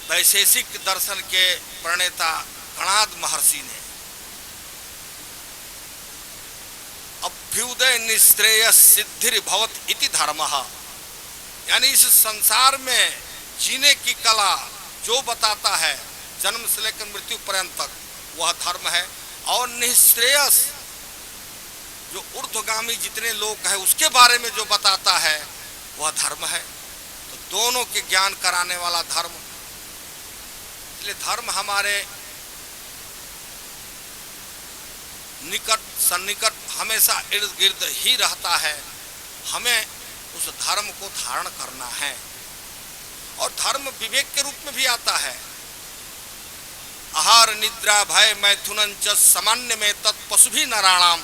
वैशेषिक दर्शन के प्रणेता गणाद महर्षि ने। अभ्युदय निश्रेयस सिद्धिर्भवत इति धर्मः, यानी इस संसार में जीने की कला जो बताता है जन्म से लेकर मृत्यु पर्यंत तक, वह धर्म है। और निःश्रेयस जो ऊर्ध्वगामी जितने लोग हैं उसके बारे में जो बताता है वह धर्म है। तो दोनों के ज्ञान कराने वाला धर्म, इसलिए धर्म हमारे निकट सन्निकट हमेशा इर्द गिर्द ही रहता है। हमें उस धर्म को धारण करना है। और धर्म विवेक के रूप में भी आता है। आहार निद्रा भय मैथुनं च सामान्य में तत्पशु भी नाराणाम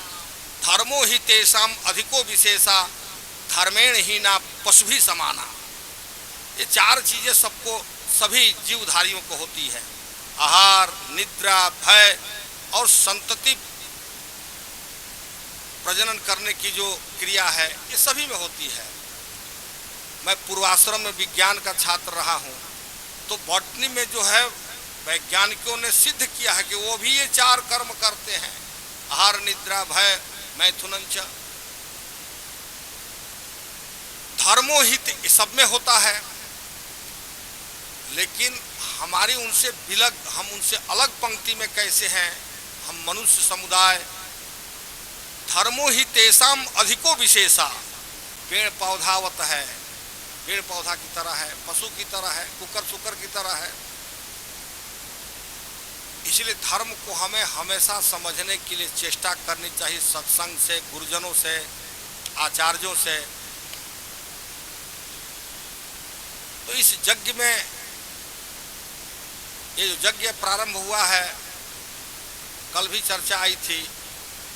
धर्मो ही तेषाम अधिको विशेषा धर्मेण ही ना पशु भी समाना। ये चार चीजें सबको, सभी जीवधारियों को होती है। आहार, निद्रा, भय और संतति प्रजनन करने की जो क्रिया है ये सभी में होती है। मैं पूर्वाश्रम में विज्ञान का छात्र रहा हूँ, तो बॉटनी में जो है वैज्ञानिकों ने सिद्ध किया है कि वो भी ये चार कर्म करते हैं। आहार, निद्रा, भय मैथुनं च। धर्मोहित सब में होता है, लेकिन हमारी उनसे विलग, हम उनसे अलग पंक्ति में कैसे हैं, हम मनुष्य समुदाय। धर्मो ही तेषाम अधिको विशेषा, पेड़ पौधावत है, पेड़ पौधा की तरह है, पशु की तरह है, कुकर सुकर की तरह है। इसलिए धर्म को हमें हमेशा समझने के लिए चेष्टा करनी चाहिए, सत्संग से, गुरुजनों से, आचार्यों से। तो इस यज्ञ में, ये जो यज्ञ प्रारंभ हुआ है, कल भी चर्चा आई थी,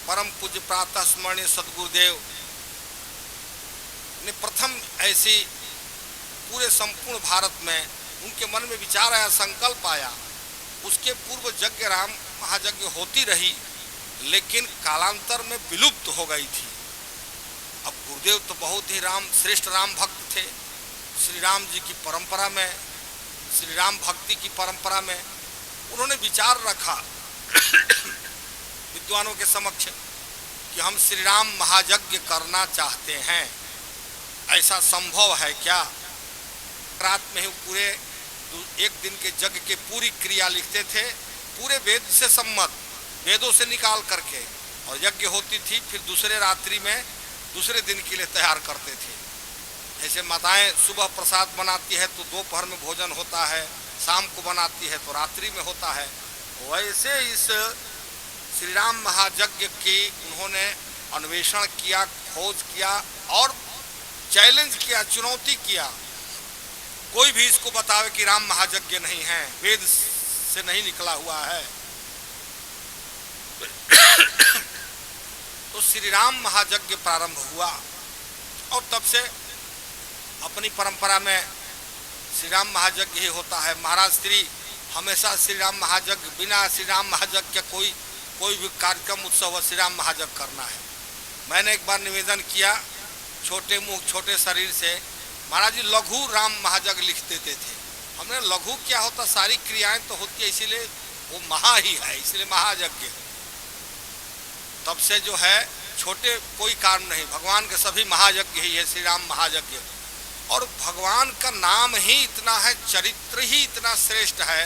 परम पूज्य प्रातः स्मरणीय सदगुरुदेव ने प्रथम ऐसी पूरे संपूर्ण भारत में उनके मन में विचार आया, संकल्प आया। उसके पूर्व यज्ञ राम महायज्ञ होती रही, लेकिन कालांतर में विलुप्त हो गई थी। अब गुरुदेव तो बहुत ही श्रेष्ठ राम भक्त थे। श्री राम जी की परंपरा में, श्री राम भक्ति की परंपरा में उन्होंने विचार रखा विद्वानों के समक्ष कि हम श्री राम महायज्ञ करना चाहते हैं, ऐसा संभव है क्या? रात में ही पूरे एक दिन के यज्ञ के पूरी क्रिया लिखते थे, पूरे वेद से सम्मत, वेदों से निकाल करके, और यज्ञ होती थी। फिर दूसरे रात्रि में दूसरे दिन के लिए तैयार करते थे। जैसे माताएं सुबह प्रसाद बनाती है तो दोपहर में भोजन होता है, शाम को बनाती है तो रात्रि में होता है। वैसे इस श्री राम महायज्ञ की उन्होंने अन्वेषण किया, खोज किया और चैलेंज किया, चुनौती किया। कोई भी इसको बतावे कि राम महायज्ञ नहीं है, वेद से नहीं निकला हुआ है। तो श्री राम महायज्ञ प्रारंभ हुआ और तब से अपनी परंपरा में श्री राम महायज्ञ ही होता है। महाराज श्री हमेशा श्री राम महायज्ञ, बिना श्री राम महायज्ञ के कोई भी कार्यक्रम उत्सव श्री राम महायज्ञ करना है। मैंने एक बार निवेदन किया, छोटे मुंह छोटे शरीर से, महाराज जी लघु राम महायज्ञ लिख देते थे। हमने लघु क्या होता, सारी क्रियाएं तो होती है, इसीलिए वो महा ही है, इसलिए महायज्ञ। तब से जो है छोटे कोई काम नहीं, भगवान के सभी महायज्ञ ही है, श्री राम महायज्ञ। और भगवान का नाम ही इतना है, चरित्र ही इतना श्रेष्ठ है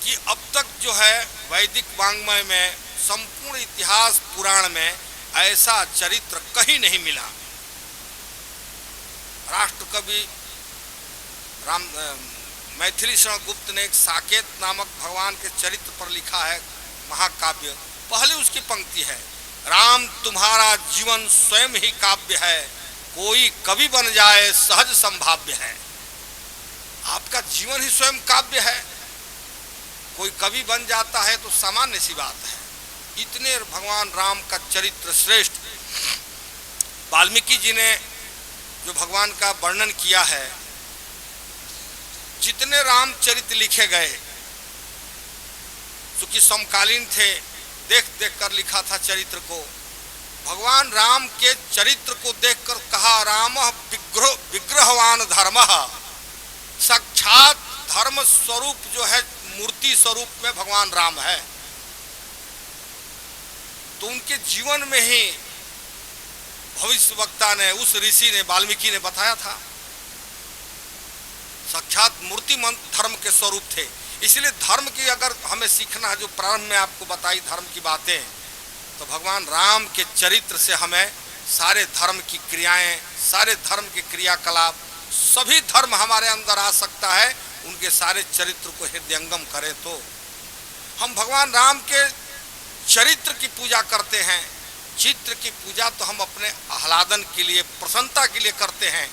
कि अब तक जो है वैदिक वाङ्मय में, संपूर्ण इतिहास पुराण में ऐसा चरित्र कहीं नहीं मिला। राष्ट्र कवि मैथिली शरण गुप्त ने एक साकेत नामक भगवान के चरित्र पर लिखा है महाकाव्य। पहले उसकी पंक्ति है, राम तुम्हारा जीवन स्वयं ही काव्य है, कोई कवि बन जाए सहज संभाव्य है। आपका जीवन ही स्वयं काव्य है, कोई कवि बन जाता है तो सामान्य सी बात है। इतने भगवान राम का चरित्र श्रेष्ठ। वाल्मीकि जी ने जो भगवान का वर्णन किया है, जितने रामचरित्र लिखे गए, चूंकि समकालीन थे, देख देख कर लिखा था चरित्र को। भगवान राम के चरित्र को देखकर कहा, राम विग्रहवान धर्म, साक्षात धर्म स्वरूप जो है, मूर्ति स्वरूप में भगवान राम है। तो उनके जीवन में ही भविष्यवक्ता ने, उस ऋषि ने, वाल्मीकि ने बताया था साक्षात मूर्तिमंत धर्म के स्वरूप थे। इसलिए धर्म की अगर हमें सीखना है, जो प्रारंभ में आपको बताई धर्म की बातें, तो भगवान राम के चरित्र से हमें सारे धर्म की क्रियाएं, सारे धर्म के क्रियाकलाप, सभी धर्म हमारे अंदर आ सकता है उनके सारे चरित्र को हृदयंगम करें तो। हम भगवान राम के चरित्र की पूजा करते हैं। चित्र की पूजा तो हम अपने आह्लादन के लिए, प्रसन्नता के लिए करते हैं,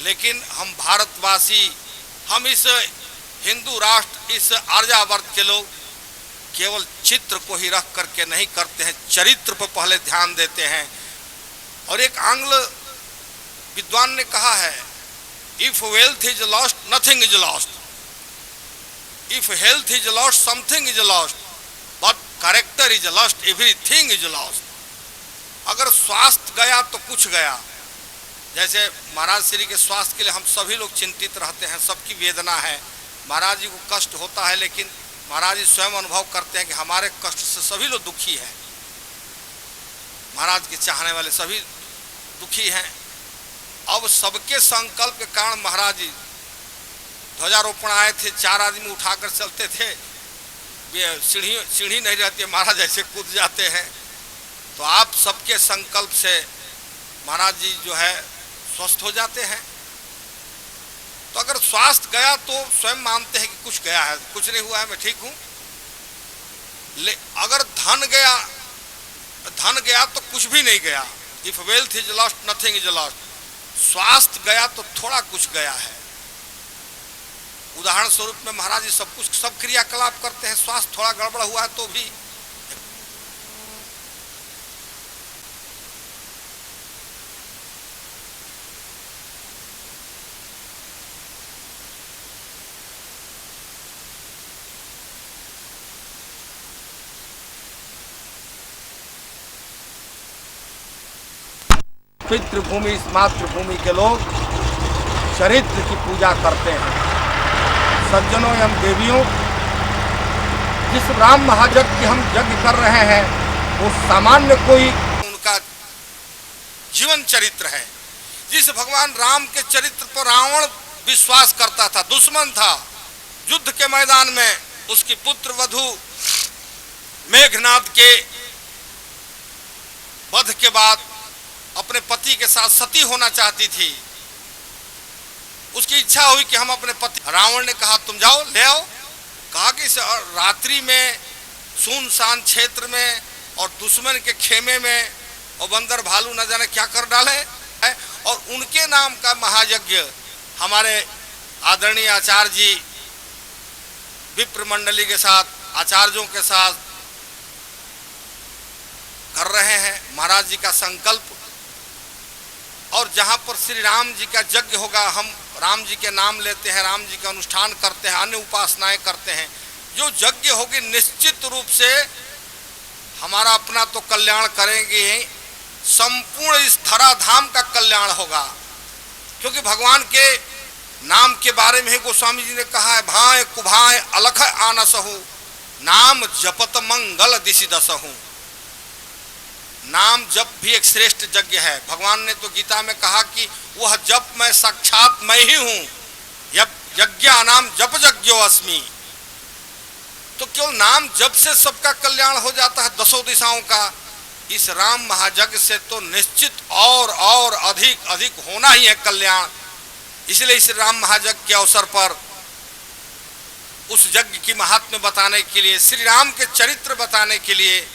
लेकिन हम भारतवासी, हम इस हिंदू राष्ट्र, इस आर्यावर्त के लोग केवल चित्र को ही रख करके नहीं करते हैं, चरित्र पर पहले ध्यान देते हैं। और एक आंग्ल विद्वान ने कहा है, if wealth is lost nothing is lost, if health is lost something is lost, but character is lost everything is lost. अगर स्वास्थ्य गया तो कुछ गया। जैसे महाराज श्री के स्वास्थ्य के लिए हम सभी लोग चिंतित रहते हैं, सबकी वेदना है, महाराज जी को कष्ट होता है, लेकिन महाराज जी स्वयं अनुभव करते हैं कि हमारे कष्ट से सभी लोग दुखी हैं, महाराज के चाहने वाले सभी दुखी हैं। अब सबके संकल्प के कारण महाराज जी ध्वजारोपण आए थे, 4 आदमी उठाकर चलते थे, सीढ़ी नहीं रहती, महाराज ऐसे कूद जाते हैं। तो आप सबके संकल्प से महाराज जी जो है स्वस्थ हो जाते हैं। तो अगर स्वास्थ्य गया तो स्वयं मानते हैं कि कुछ गया है, कुछ नहीं हुआ है, मैं ठीक हूं। अगर धन गया तो कुछ भी नहीं गया। If wealth is lost nothing is lost. स्वास्थ्य गया तो थोड़ा कुछ गया है। उदाहरण स्वरूप में महाराज जी सब क्रियाकलाप करते हैं, स्वास्थ्य थोड़ा गड़बड़ हुआ है तो भी। पितृभूमि, इस मातृभूमि के लोग चरित्र की पूजा करते हैं। सज्जनों एवं देवियों, जिस राम महायज्ञ की हम यज्ञ कर रहे हैं वो सामान्य कोई उनका जीवन चरित्र है। जिस भगवान राम के चरित्र पर रावण विश्वास करता था, दुश्मन था, युद्ध के मैदान में उसकी पुत्र वधू मेघनाद के वध के बाद अपने पति के साथ सती होना चाहती थी। उसकी इच्छा हुई कि हम अपने पति, रावण ने कहा तुम जाओ ले आओ। कहा कि रात्रि में सुनसान क्षेत्र में और दुश्मन के खेमे में और बंदर भालू न जाने क्या कर डाले, और उनके नाम का महायज्ञ हमारे आदरणीय आचार्य जी विप्र मंडली के साथ, आचार्यों के साथ कर रहे हैं। महाराज जी का संकल्प, और जहाँ पर श्री राम जी का यज्ञ होगा, हम राम जी के नाम लेते हैं, राम जी का अनुष्ठान करते हैं, अन्य उपासनाएं करते हैं। जो यज्ञ होगी निश्चित रूप से हमारा अपना तो कल्याण करेंगे, संपूर्ण इस धराधाम का कल्याण होगा। क्योंकि भगवान के नाम के बारे में गोस्वामी जी ने कहा है, भाए कुभाए अलख आनसहु, नाम जपत मंगल दिशि दसहु। नाम जप भी एक श्रेष्ठ यज्ञ है। भगवान ने तो गीता में कहा कि वह जप मैं साक्षात मैं ही हूं, यज्ञ नाम जप यज्ञो अस्मि। तो केवल नाम जप से सबका कल्याण हो जाता है, 10 दिशाओं का। इस राम महायज्ञ से तो निश्चित और अधिक अधिक होना ही है कल्याण। इसलिए इस राम महायज्ञ के अवसर पर उस यज्ञ की महात्म्य बताने के लिए, श्री राम के चरित्र बताने के लिए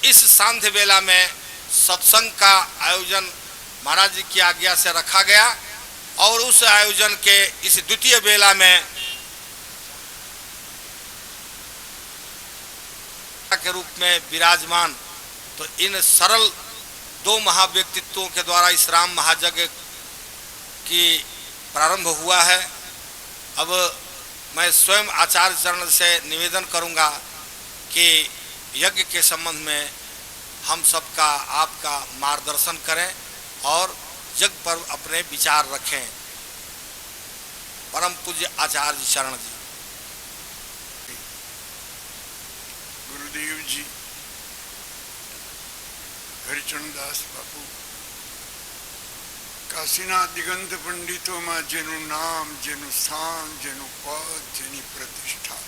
इस सांध्य बेला में सत्संग का आयोजन महाराज जी की आज्ञा से रखा गया। और उस आयोजन के इस द्वितीय बेला में के रूप में विराजमान, तो इन सरल 2 महाव्यक्तित्वों के द्वारा इस राम महायज्ञ की प्रारंभ हुआ है। अब मैं स्वयं आचार्य चरण से निवेदन करूंगा कि यज्ञ के संबंध में हम सबका, आपका मार्गदर्शन करें और यज्ञ पर अपने विचार रखें। परम पूज्य आचार्य चरण जी। गुरुदेव जी, हरिचरण दास बापू કાશીના દિગંત પંડિતોમાં જેનું નામ, જેનું સ્થાન, જેનું પદ, જેની પ્રતિષ્ઠા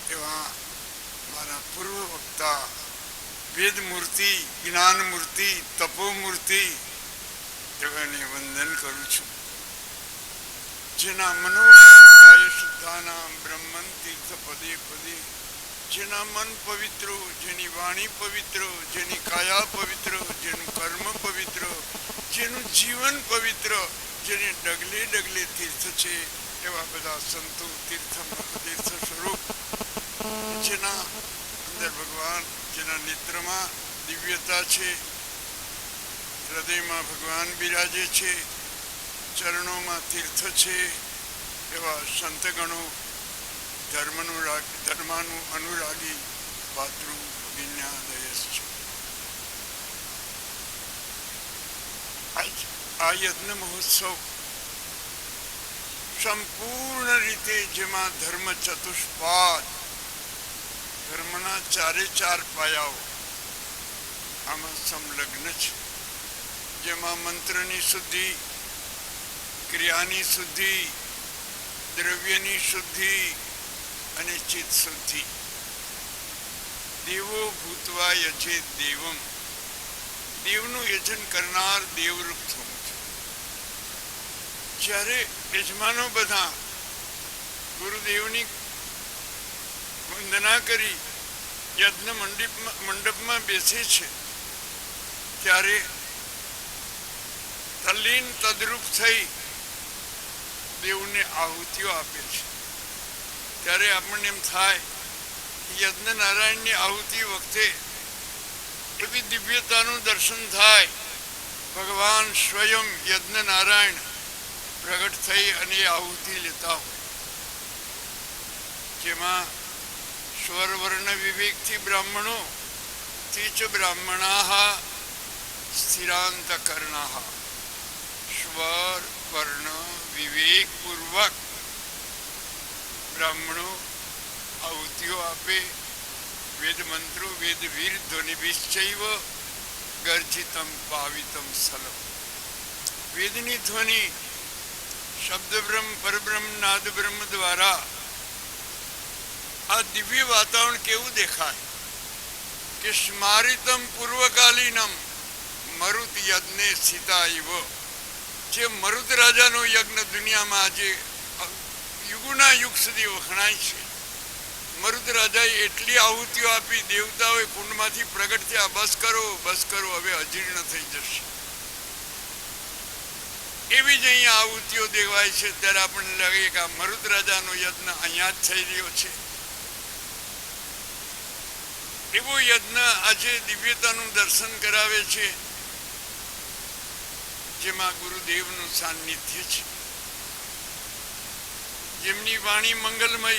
એવા મારા પૂર્વ વક્તા વેદ મૂર્તિ, જ્ઞાન મૂર્તિ, તપો મૂર્તિ એવાને વંદન કરું છું. જેના મનોકાય શુદ્ધાનામ બ્રહ્મન તીર્થ પદે પદે, જેના મન પવિત્ર, જેની વાણી પવિત્ર, જેની કાયા પવિત્ર, જેનું કર્મ પવિત્ર, જેનું જીવન પવિત્ર, જેને ડગલે ડગલે તીર્થ છે એવા બધા સંતો તીર્થ સ્વરૂપ, જેના અંદર ભગવાન, જેના નેત્રમાં દિવ્યતા છે, હૃદયમાં ભગવાન બિરાજે છે, ચરણોમાં તીર્થ છે એવા સંતગણો, ધર્મનું અનુરાગી પાતૃ વિજ્ઞાદયસ છે. આ યજ્ઞ મહોત્સવ સંપૂર્ણ રીતે જેમાં ધર્મ ચતુષ્પાદ, ધર્મના ચારે ચાર પાયાઓ આમાં સંલગ્ન છે. જેમાં મંત્રની શુદ્ધિ, ક્રિયાની શુદ્ધિ, દ્રવ્યની શુદ્ધિ અને ચિત્ત શુદ્ધિ. દેવો ભૂતવા યજે દેવમ, દેવનું યજન કરનાર દેવરૂપ થવું છે. જ્યારે યજમાનો બધા ગુરુદેવની વંદના કરી યજ્ઞ મંડપમાં બેસે છે ત્યારે તલ્લીન તદ્રુપ થઈ દેવને આહુતિઓ આપે છે. ત્યારે આપણને એમ થાય યજ્ઞ નારાયણની આહુતિ વખતે એવી દિવ્યતાનું દર્શન થાય. ભગવાન સ્વયં યજ્ઞ નારાયણ પ્રગટ થઈ અને આહુતિ લેતા હોય, જેમાં સ્વરવર્ણ વિવેકથી બ્રાહ્મણો તીચ બ્રાહ્મણા સ્થિરાંતકરણા, સ્વર વર્ણ વિવેક પૂર્વક બ્રાહ્મણો આહુતિઓ આપે. વેદ મંત્રો વેદ વીર ધ્વનિભિશ્ચૈવ ગર્જિતમ પાવિતમ સલમ. વેદની ધ્વનિ શબ્દ બ્રહ્મ, પરબ્રહ્મ, નાદ બ્રહ્મ દ્વારા આ દિવ્ય વાતાવરણ કેવું દેખાય કે સ્મારિતમ પૂર્વકાલીનમ મરુત યજ્ઞે સીતા ઇવ. જે મરુત રાજાનો યજ્ઞ દુનિયામાં આજે યુગોના યુગ સુધી વખણાય છે. મરુત રાજાએ એટલી આહુતિઓ આપી, દેવતાઓએ કુંડમાંથી પ્રગટ થયા, બસ કરો બસ કરો, હવે અજીર્ણ થઈ જશે. એવી જ અહીંયા આહુતિઓ દેવાય છે. ત્યારે આપણને લાગે કે આ મરુત રાજાનો યજ્ઞ અહીંયા જ થઈ રહ્યો છે. એવો યજ્ઞ આજે દિવ્યતાનું દર્શન કરાવે છે, જેમાં ગુરુદેવનું સાન્નિધ્ય છે, જેમની વાણી મંગલમય,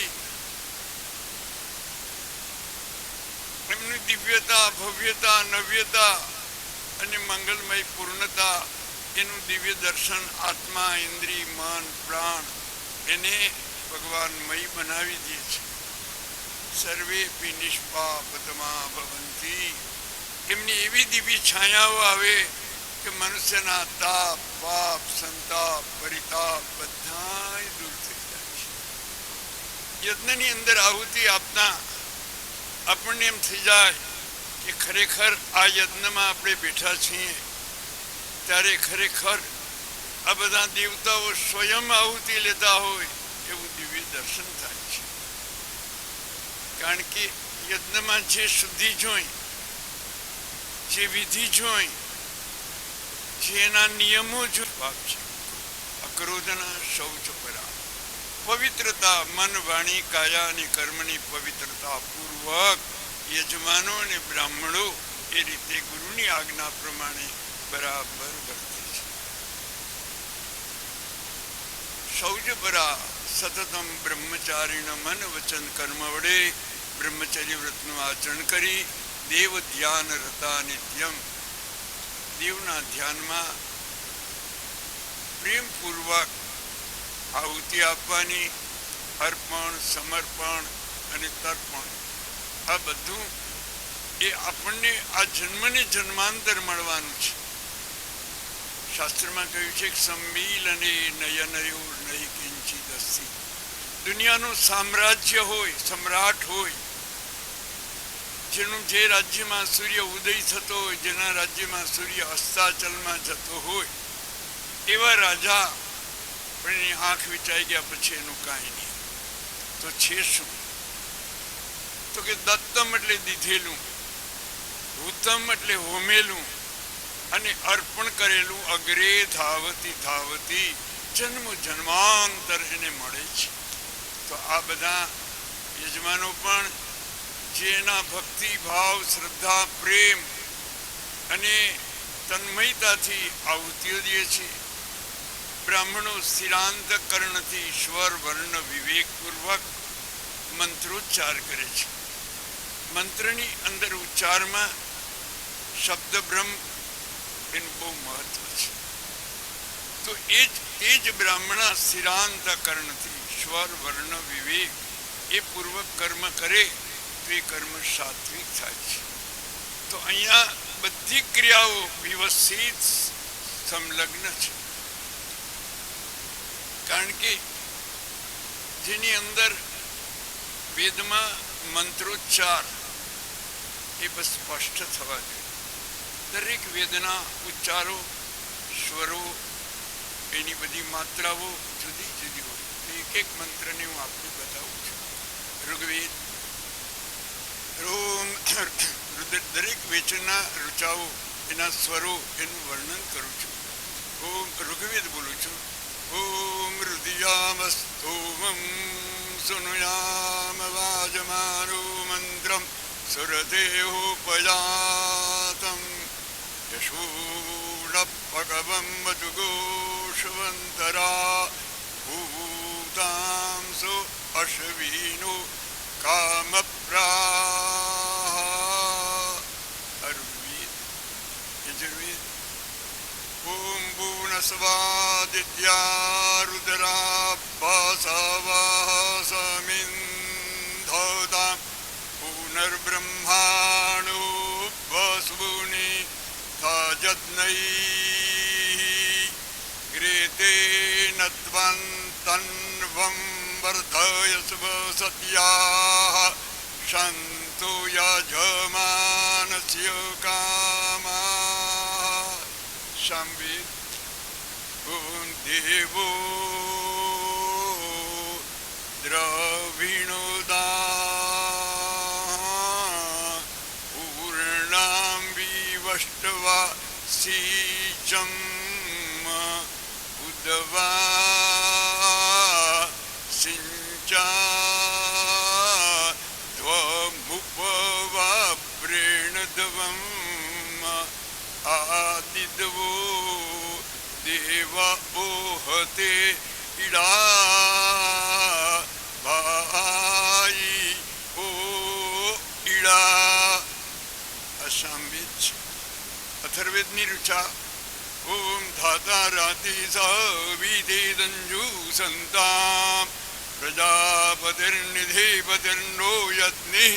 એમની દિવ્યતા, ભવ્યતા, નવ્યતા અને મંગલમય પૂર્ણતા, એનું દિવ્ય દર્શન આત્મા, ઇન્દ્રિય, મન, પ્રાણ એને ભગવાનમય બનાવી દે છે. સર્વે પી નિષ્પાપતમા ભવંતી. એમની એવી દિવ્ય છાયાઓ આવે કે મનુષ્યના તાપ, પાપ, સંતાપ, પરિતાપ બધા દૂર થઈ જાય છે. યજ્ઞની અંદર આહુતિ આપતા આપણને એમ થઈ જાય કે ખરેખર આ યજ્ઞમાં આપણે બેઠા છીએ ત્યારે ખરેખર આ બધા દેવતાઓ સ્વયં આહુતિ લેતા હોય એવું દિવ્ય દર્શન થાય છે. કારણ કે યજ્ઞમાં જે શુદ્ધિ જોઈ, જે વિધિ જોઈ, જેના નિયમો જો ભાગ છે, અક્રોધના શૌચ પરા, પવિત્રતા, મન, વાણી, કાયા અને કર્મની પવિત્રતા પૂર્વક યજમાનો અને બ્રાહ્મણો એ રીતે ગુરુની આજ્ઞા પ્રમાણે બરાબર વર્તે છે. શૌચપરા સતતમ બ્રહ્મચારીણ મન વચન કર્મ વડે બ્રહ્મચર્ય વ્રતનું આચરણ કરી દેવ ધ્યાન રતા નિત્યમ. દેવના ધ્યાનમાં પ્રેમપૂર્વક આહુતિ આપવાની, અર્પણ, સમર્પણ અને તર્પણ, આ બધું એ આપણને આ જન્મને જન્માંતર મળવાનું છે. શાસ્ત્રમાં કહ્યું છે કે સંમિલને નયનયો નહીં કિંચિત અસ્તિ. દુનિયાનું સામ્રાજ્ય હોય, સમ્રાટ હોય, જેનું જે રાજ્યમાં સૂર્ય ઉદય થતો હોય, જેના રાજ્યમાં સૂર્ય અસ્તાચલમાં જતો હોય, એવા રાજા પણ એની આંખ વિચાઈ ગયા પછી એનું કાંઈ નહીં. તો છે શું? તો કે દત્તમ એટલે દીધેલું, ભૂતમ એટલે હોમેલું, અને અર્પણ કરેલું અગ્રે ધાવતી ધાવતી જન્મ જન્માંતર એને મળે છે. તો આ બધા યજમાનો પણ જેના ભક્તિ ભાવ, શ્રદ્ધા, પ્રેમ અને તન્મયતાથી આહુતિઓ દે છે. બ્રાહ્મણો સ્થિરાંત કર્ણથી સ્વર વર્ણ વિવેકપૂર્વક મંત્રોચ્ચાર કરે છે. મંત્રની અંદર ઉચ્ચારમાં શબ્દ બ્રહ્મ એનું બહુ મહત્વ છે. તો એ જ બ્રાહ્મણા સ્થિરાંત કર્ણથી સ્વર વર્ણ વિવેક એ પૂર્વક કર્મ કરે તો એ કર્મ સાત્વિક થાય છે. તો અહીંયા બધી ક્રિયાઓ વ્યવસ્થિત સંલગ્ન છે. કારણ કે જેની અંદર વેદમાં મંત્રોચ્ચાર એ બસ સ્પષ્ટ થવા જોઈએ. દરેક વેદના ઉચ્ચારો, સ્વરો, એની બધી માત્રાઓ જુદી જુદી હોય. એક એક મંત્રને હું આપને બતાવું છું. ઋગ્વેદ દરેક વેચના ઋચાઓ, એના સ્વરો, એનું વર્ણન કરું છું. ઓમ ઋગ્વેદ બોલું છું. ઓમ હૃદયામસ્તોમં સુનુયામ વાજમાનો મંત્રમ સુરદેહોપયાતમ યશોડ ભગવં મધુઘોષવંતરા ભૂતાંસો અશ્વિનો કામપ્રાહ. અર્વેદ યજુર્વેદ. ઓમ ભુવનસ્વાદિત્યા રુદ્રાભાસવાસમિન્ધોતામ પુનર્બ્રહ્માણો વસુની થાજદ્નૈ ગ્રેતે નત્વં તન્વં વર્ધયસ્વ સત્યાઃ શંતો યજમાનસ્ય કામાઃ. સંવેદ. ઓમ દેવો દ્રવિણોદા પૂર્ણાં વિવષ્ટવા સિંચમ ઉદવા સિંચા ત્વમુપવા પ્રેણદવમ આદિદવો દેવા ઓહતે ઈડા ભાઈ ઓ ઈડા. અસામવેદ છે. અથર્વેદની ઋચા. ઓમ ધાતા રાતિ સવિધેદંજુ સંતામ પ્રજાપતિર્નિધિપતિર્નો યજ્ઞિ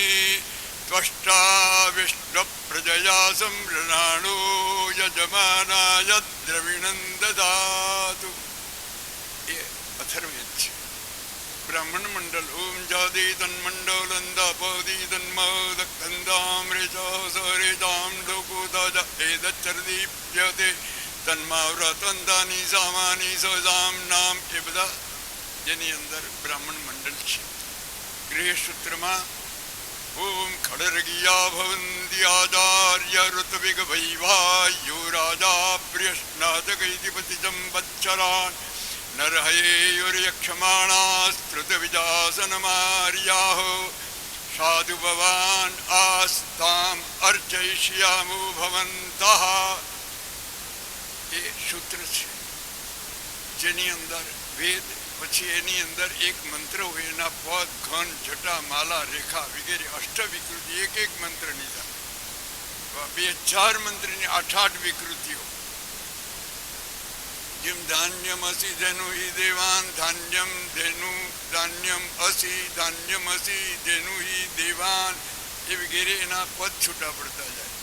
ત્વષ્ટા વિષ્ણુ પ્રજયા સંરણાણો યજમાનાય દ્રવિણં દદાતુ. એ અથર્વેદ છે. બ્રાહ્મણ મંડળ. ઓમ જાદે તન્મંડલંદાપદી તન્મદકંદામૃચ સરેદામ લોકોદાજ એદચરદીપ્યતે તન્માવ્રતંદાની સામાની સજામ નામ. એ બધા જેની અંદર બ્રાહ્મણ મંડળ છે. ગૃહસૂત્રમાં ઓમ ખડરગીયા ભવંતી આચાર્ય ઋત્વિગ વૈવાયો રાજા પ્રિયસ્નાતકૈતિપતિ સંવત્સરાન નરહયેયુર્યક્ષમાણાસ્તૃતવિજાસનમાર્યાહો સાધુ ભવાન આસ્તામ અર્ચયિષ્યામો ભવन्तઃ. એ સૂત્ર છે જેની અંદર વેદ, પછી એની અંદર એક મંત્ર હોય, એના પદ, ઘન, જટા, માલા, રેખા વગેરે અષ્ટવિકૃતિ એક એક મંત્રની થાય. 2000 મંત્રની 8 વિકૃતિઓ. જેમ ધાન્યમ અસી ધેનુ હિ દેવાન ધાન્યમ ધેનુ ધાન્યમ અસી ધાન્યમ અસી ધેનુ હિ દેવાન એ વગેરે એના પદ છૂટા પડતા જાય.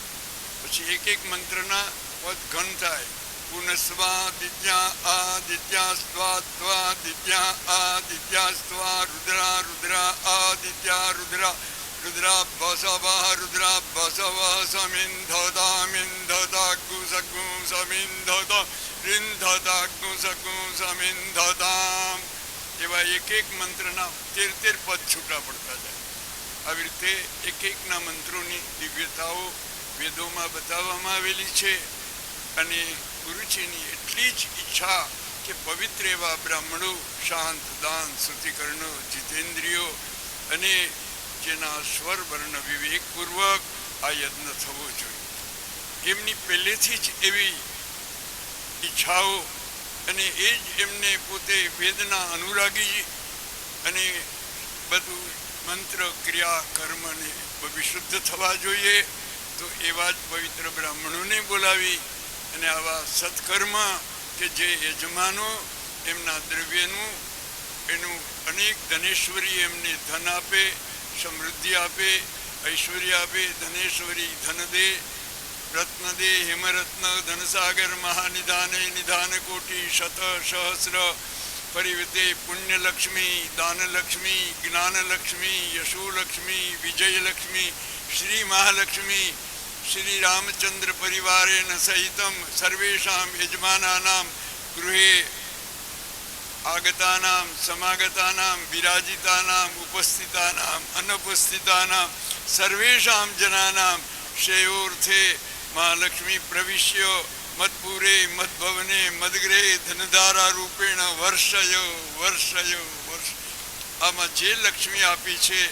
પછી એક એક મંત્રના પદ ઘન થાય. પુનસ્વાદિત્યા આદિત્યાસ્વાત્વાદિત્યા આદિત્યાસ્વા રુદ્રા રુદ્રા આદિત્યા રુદ્રા રુદ્રા બસવા રુદ્રા બસવા સમિંધતા મિંધતા ગુસગુ સમિંધતા રિંધતા ગુસગુ સમિંધતા એવા એક એક મંત્રના 13 પદ છૂટા પડતા જાય. આવી રીતે એક એકના મંત્રોની દિવ્યતાઓ વેદોમાં બતાવવામાં આવેલી છે. અને ગુરુજીની એટલી જ ઈચ્છા કે પવિત્ર એવા બ્રાહ્મણો, શાંત, દાન, શ્રુતિકર્ણો, જીતેન્દ્રિયો અને જેના સ્વર વર્ણ વિવેકપૂર્વક આ યજ્ઞ થવો જોઈએ. એમની પહેલેથી જ એવી ઈચ્છાઓ અને એ જ એમને પોતે વેદના અનુરાગી અને બધું મંત્ર ક્રિયા કર્મને વિશુદ્ધ થવા જોઈએ. તો એવા જ પવિત્ર બ્રાહ્મણોને બોલાવી અને આવા સત્કર્મ કે જે યજમાનો એમના દ્રવ્યનું એનું અનેક ધનેશ્વરી એમને ધન આપે, સમૃદ્ધિ આપે, ઐશ્વર્ય આપે. ધનેશ્વરી ધન દે, રત્ન દે, હેમરત્ન, ધનસાગર, મહાનિધાને નિધાન કોટી શત સહસ્ર પરિવૃતે પુણ્યલક્ષ્મી, દાનલક્ષ્મી, જ્ઞાનલક્ષ્મી, યશોલક્ષ્મી, વિજયલક્ષ્મી, શ્રી મહાલક્ષ્મી, શ્રી રામચંદ્ર પરિવારેણ સહિતમ સર્વેષાં યજમાનાનાં ગૃહે આગતાનાં સમાગતાનાં વિરાજિતાનાં ઉપસ્થિતાનાં અનુપસ્થિતાનાં સર્વેષાં જનાનાં શ્રેયોર્થે મહાલક્ષ્મી પ્રવિશ્ય મદપુરે મદભવને મદગ્રહે ધનધારા રૂપેણ વર્ષયો વર્ષયો વર્ષ. આમાં જે લક્ષ્મી આપી છે